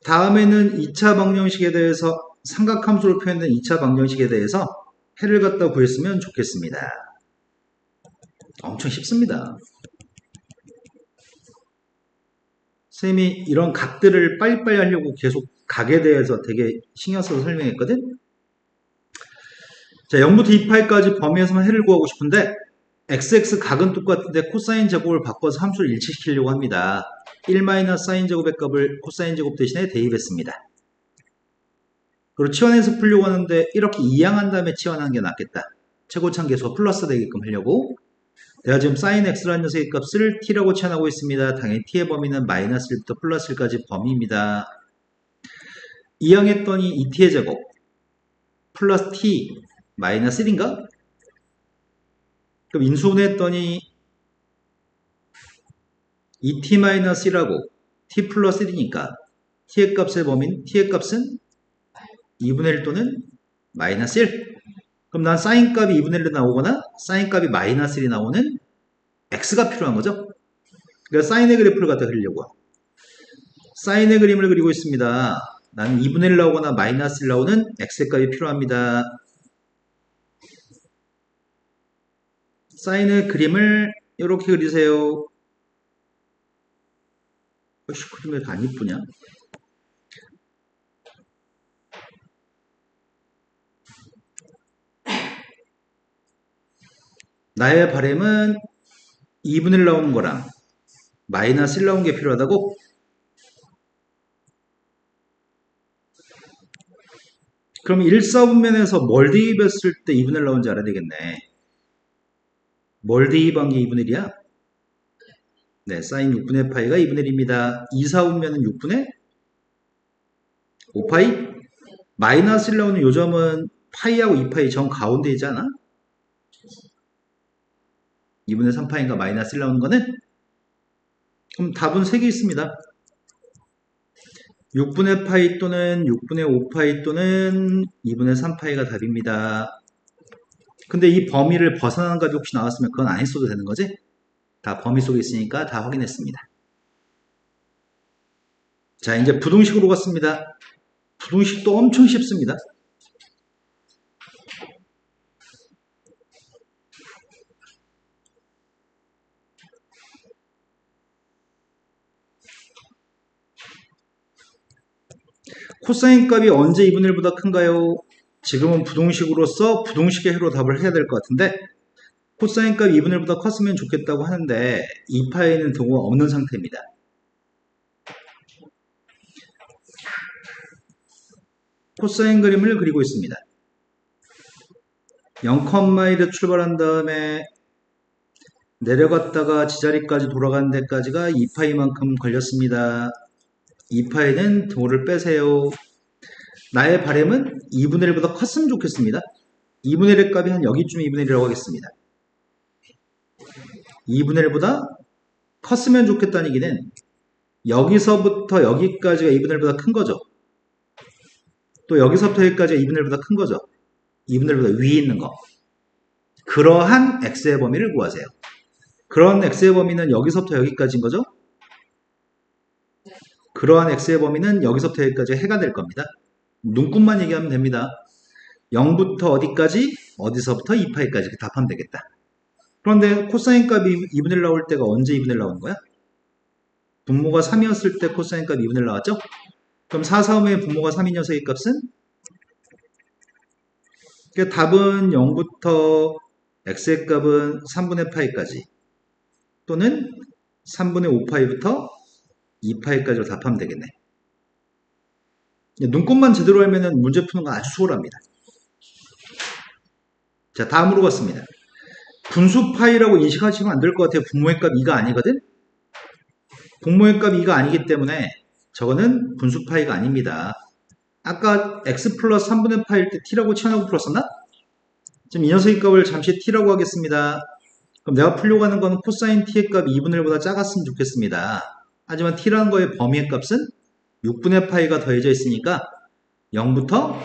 다음에는 2차 방정식에 대해서 삼각함수로 표현된 2차 방정식에 대해서 해를 갖다 구했으면 좋겠습니다. 엄청 쉽습니다. 선생님이 이런 각들을 빨리빨리 하려고 계속 각에 대해서 되게 신경 써서 설명했거든. 자, 0부터 2파이까지 범위에서만 해를 구하고 싶은데 XX 각은 똑같은데 코사인 제곱을 바꿔서 함수를 일치시키려고 합니다. 1-사인 제곱의 값을 코사인 제곱 대신에 대입했습니다. 그리고 치환해서 풀려고 하는데 이렇게 이항한 다음에 치환하는 게 낫겠다. 최고참 계수가 플러스 되게끔 하려고 내가 지금 sin x라는 녀석의 값을 t라고 치환하고 있습니다. 당연히 t의 범위는 마이너스 1부터 플러스 1까지 범위입니다. 이항했더니 2t의 제곱 플러스 t 마이너스 1인가? 그럼 인수분해했더니 2t-1하고 t 플러스 1이니까 t의 값의 범위는 t의 값은 2분의 1 또는 마이너스 1. 그럼 난 사인 값이 2분의 1로 나오거나 사인 값이 마이너스 1이 나오는 x가 필요한 거죠. 그러니까 사인의 그래프를 갖다 그리려고. 사인의 그림을 그리고 있습니다. 나는 2분의 1 나오거나 마이너스 1 나오는 x의 값이 필요합니다. 사인의 그림을 이렇게 그리세요. 그림 왜 안 이쁘냐? 나의 바램은 2분의 1 나오는 거랑 마이너스 1 나오는 게 필요하다고? 그럼 1, 4분면에서 뭘 대입했을 때 2분의 1 나오는지 알아야 되겠네. 뭘 대입한 게 2분의 1이야? 네, 사인 6분의 파이가 2분의 1입니다. 2, 4분면은 6분의 5파이? 마이너스 1 나오는 요점은 파이하고 2파이 정 가운데 있지 않아? 2분의 3파인가 마이너스 1 나오는 거는? 그럼 답은 3개 있습니다. 6분의 파이 또는 6분의 5파이 또는 2분의 3파이가 답입니다. 근데 이 범위를 벗어나는 값이 혹시 나왔으면 그건 안 했어도 되는 거지? 다 범위 속에 있으니까 다 확인했습니다. 자, 이제 부등식으로 갔습니다. 부등식도 엄청 쉽습니다. 코사인 값이 언제 2분의 1보다 큰가요? 지금은 부동식으로서 부동식의 해로 답을 해야 될 것 같은데 코사인 값이 2분의 1보다 컸으면 좋겠다고 하는데 2파이는 등호가 없는 상태입니다. 코사인 그림을 그리고 있습니다. 0,1에 출발한 다음에 내려갔다가 지자리까지 돌아가는 데까지가 2파이만큼 걸렸습니다. 2파이는 등호를 빼세요. 나의 바램은 2분의 1보다 컸으면 좋겠습니다. 2분의 1의 값이 한 여기쯤 2분의 1이라고 하겠습니다. 2분의 1보다 컸으면 좋겠다는 얘기는 여기서부터 여기까지가 2분의 1보다 큰 거죠. 또 여기서부터 여기까지가 2분의 1보다 큰 거죠. 2분의 1보다 위에 있는 거. 그러한 x의 범위를 구하세요. 그런 x의 범위는 여기서부터 여기까지인 거죠. 그러한 x의 범위는 여기서부터 여기까지 해가 될 겁니다. 눈곱만 얘기하면 됩니다. 0부터 어디까지? 어디서부터 2파이까지 답하면 되겠다. 그런데 코사인 값이 2분의 1 나올 때가 언제 2분의 1 나오는 거야? 분모가 3이었을 때 코사인 값이 2분의 1 나왔죠? 그럼 4, 4, 5의 분모가 3인 녀석의 값은? 그러니까 답은 0부터 x의 값은 3분의 파이까지 또는 3분의 5파이부터 2파이까지로 답하면 되겠네. 눈곱만 제대로 알면 문제 푸는 건 아주 수월합니다. 자, 다음으로 갔습니다. 분수 파이라고 인식하시면 안 될 것 같아요. 분모의 값 2가 아니거든? 분모의 값 2가 아니기 때문에 저거는 분수 파이가 아닙니다. 아까 x 플러스 3분의 파일 때 t라고 치환하고 풀었었나? 지금 이 녀석의 값을 잠시 t라고 하겠습니다. 그럼 내가 풀려고 하는 거는 코사인 t의 값이 2분의 1보다 작았으면 좋겠습니다. 하지만 t라는 거의 범위의 값은 6분의 파이가 더해져 있으니까 0부터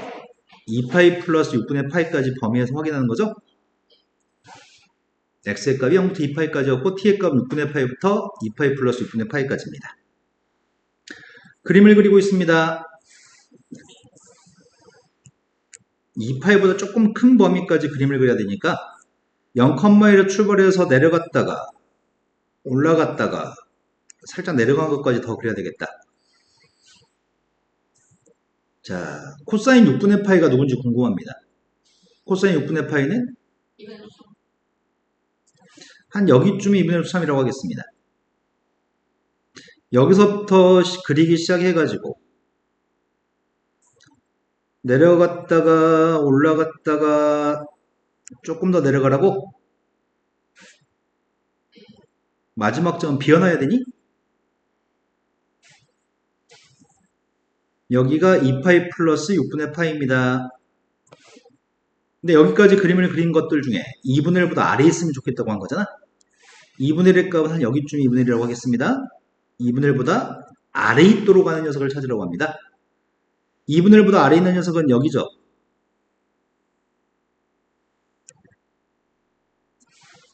2파이 플러스 6분의 파이까지 범위에서 확인하는 거죠. x의 값이 0부터 2파이까지였고 t의 값은 6분의 파이부터 2파이 플러스 6분의 파이까지입니다. 그림을 그리고 있습니다. 2파이보다 조금 큰 범위까지 그림을 그려야 되니까 0,1에 출발해서 내려갔다가 올라갔다가 살짝 내려간 것까지 더 그려야 되겠다. 자, 코사인 6분의 파이가 누군지 궁금합니다. 코사인 6분의 파이는 2분의 3. 한 여기쯤이 2분의 3이라고 하겠습니다. 여기서부터 그리기 시작해가지고 내려갔다가 올라갔다가 조금 더 내려가라고? 마지막 점은 비워놔야 되니? 여기가 2파이 플러스 6분의 파이입니다. 근데 여기까지 그림을 그린 것들 중에 2분의 1보다 아래에 있으면 좋겠다고 한 거잖아? 2분의 1의 값은 한 여기쯤 2분의 1이라고 하겠습니다. 2분의 1보다 아래에 있도록 하는 녀석을 찾으라고 합니다. 2분의 1보다 아래에 있는 녀석은 여기죠.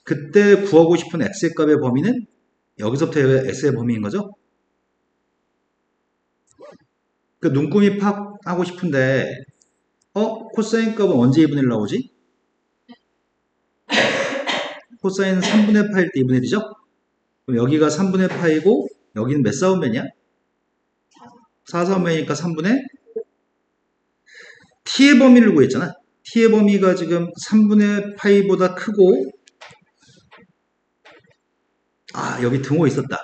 그때 구하고 싶은 x의 값의 범위는 여기서부터 x의 범위인 거죠. 그 눈금이 팍 하고 싶은데 코사인 값은 언제 2분의 1 나오지? 코사인은 3분의 파일 때 2분의 1이죠? 그럼 여기가 3분의 파이고 여기는 몇 사분면이야? 4 사분면이니까 3분의 t의 범위를 구했잖아. t의 범위가 지금 3분의 파이보다 크고 여기 등호 있었다.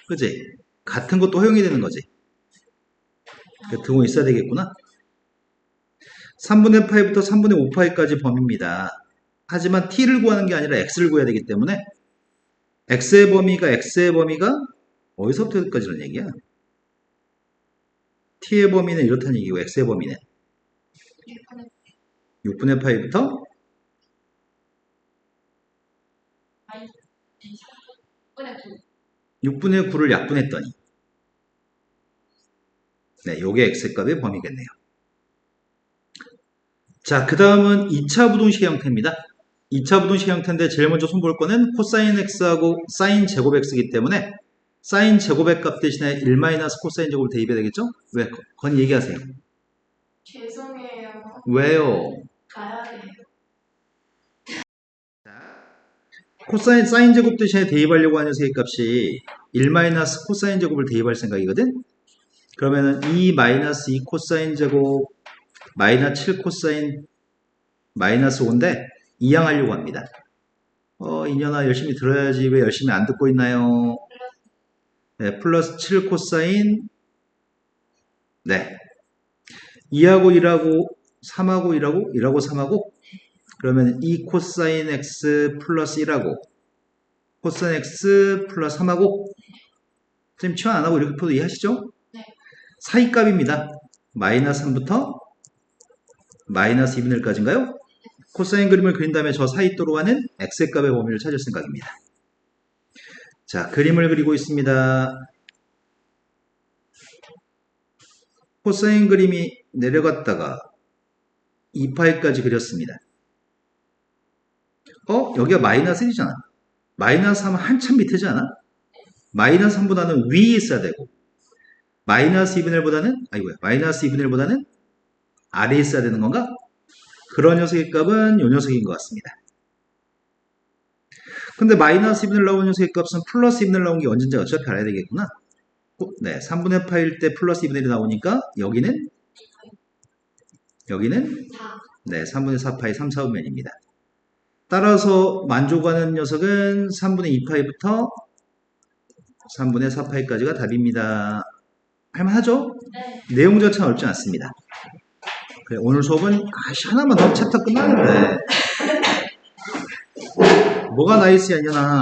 그지? 같은 것도 허용이 되는 거지. 그 등호 있어야 되겠구나. 3분의 파이부터 3분의 5파이까지 범위입니다. 하지만 t를 구하는 게 아니라 x를 구해야 되기 때문에 x의 범위가 어디서부터 어디까지라는 얘기야? t의 범위는 이렇다는 얘기고 x의 범위는 6분의 파이부터 6분의 9를 약분했더니 네, 요게 x의 값의 범위겠네요. 자, 그 다음은 2차 부동식 형태입니다. 2차 부동식 형태인데 제일 먼저 손볼 거는 코사인 x하고 사인 제곱 x이기 때문에 사인 제곱의 값 대신에 1 코사인 제곱을 대입해야 되겠죠? 왜? 건이 얘기하세요. 죄송해요. 왜요? 가야 돼요. 코사인 사인 제곱 대신에 대입하려고 하는 녀석의 값이 1 코사인 제곱을 대입할 생각이거든? 그러면은 2 마이너스 2 코사인 제곱 마이너스 7 코사인 마이너스 5인데 이항하려고 합니다. 이년아 열심히 들어야지 왜 열심히 안 듣고 있나요? 네, 플러스 7 코사인 네 2하고 1하고 3하고 1하고 1하고 3하고 그러면 2 코사인 x 플러스 1하고 코사인 x 플러스 3하고 지금 치환 안 하고 이렇게 풀어도 이해하시죠? 네. 사이값입니다. 마이너스 3부터 마이너스 2분의 1까지인가요? 코사인 그림을 그린 다음에 저 사이 도로 가는 x의 값의 범위를 찾을 생각입니다. 자, 그림을 그리고 있습니다. 코사인 그림이 내려갔다가 2파이까지 그렸습니다. 여기가 마이너스 1이잖아. 마이너스 3은 한참 밑이지 않아? 마이너스 3보다는 위에 있어야 되고 마이너스 2분의 1보다는 마이너스 2분의 1보다는 아래에 있어야 되는 건가? 그런 녀석의 값은 이 녀석인 것 같습니다. 근데 마이너스 2분의 1 나온 녀석의 값은 플러스 2분의 1 나온 게 언제인지 어차피 알아야 되겠구나. 네, 3분의 파일 때 플러스 2분의 1이 나오니까 여기는 네, 3분의 4파이 3, 4분면입니다. 따라서 만족하는 녀석은 3분의 2파이부터 3분의 4파이까지가 답입니다. 할만하죠? 네. 내용 자체는 어렵지 않습니다. 그래, 오늘 수업은 하나만 더 챕터 끝나는데 뭐가 나이스야 이년아.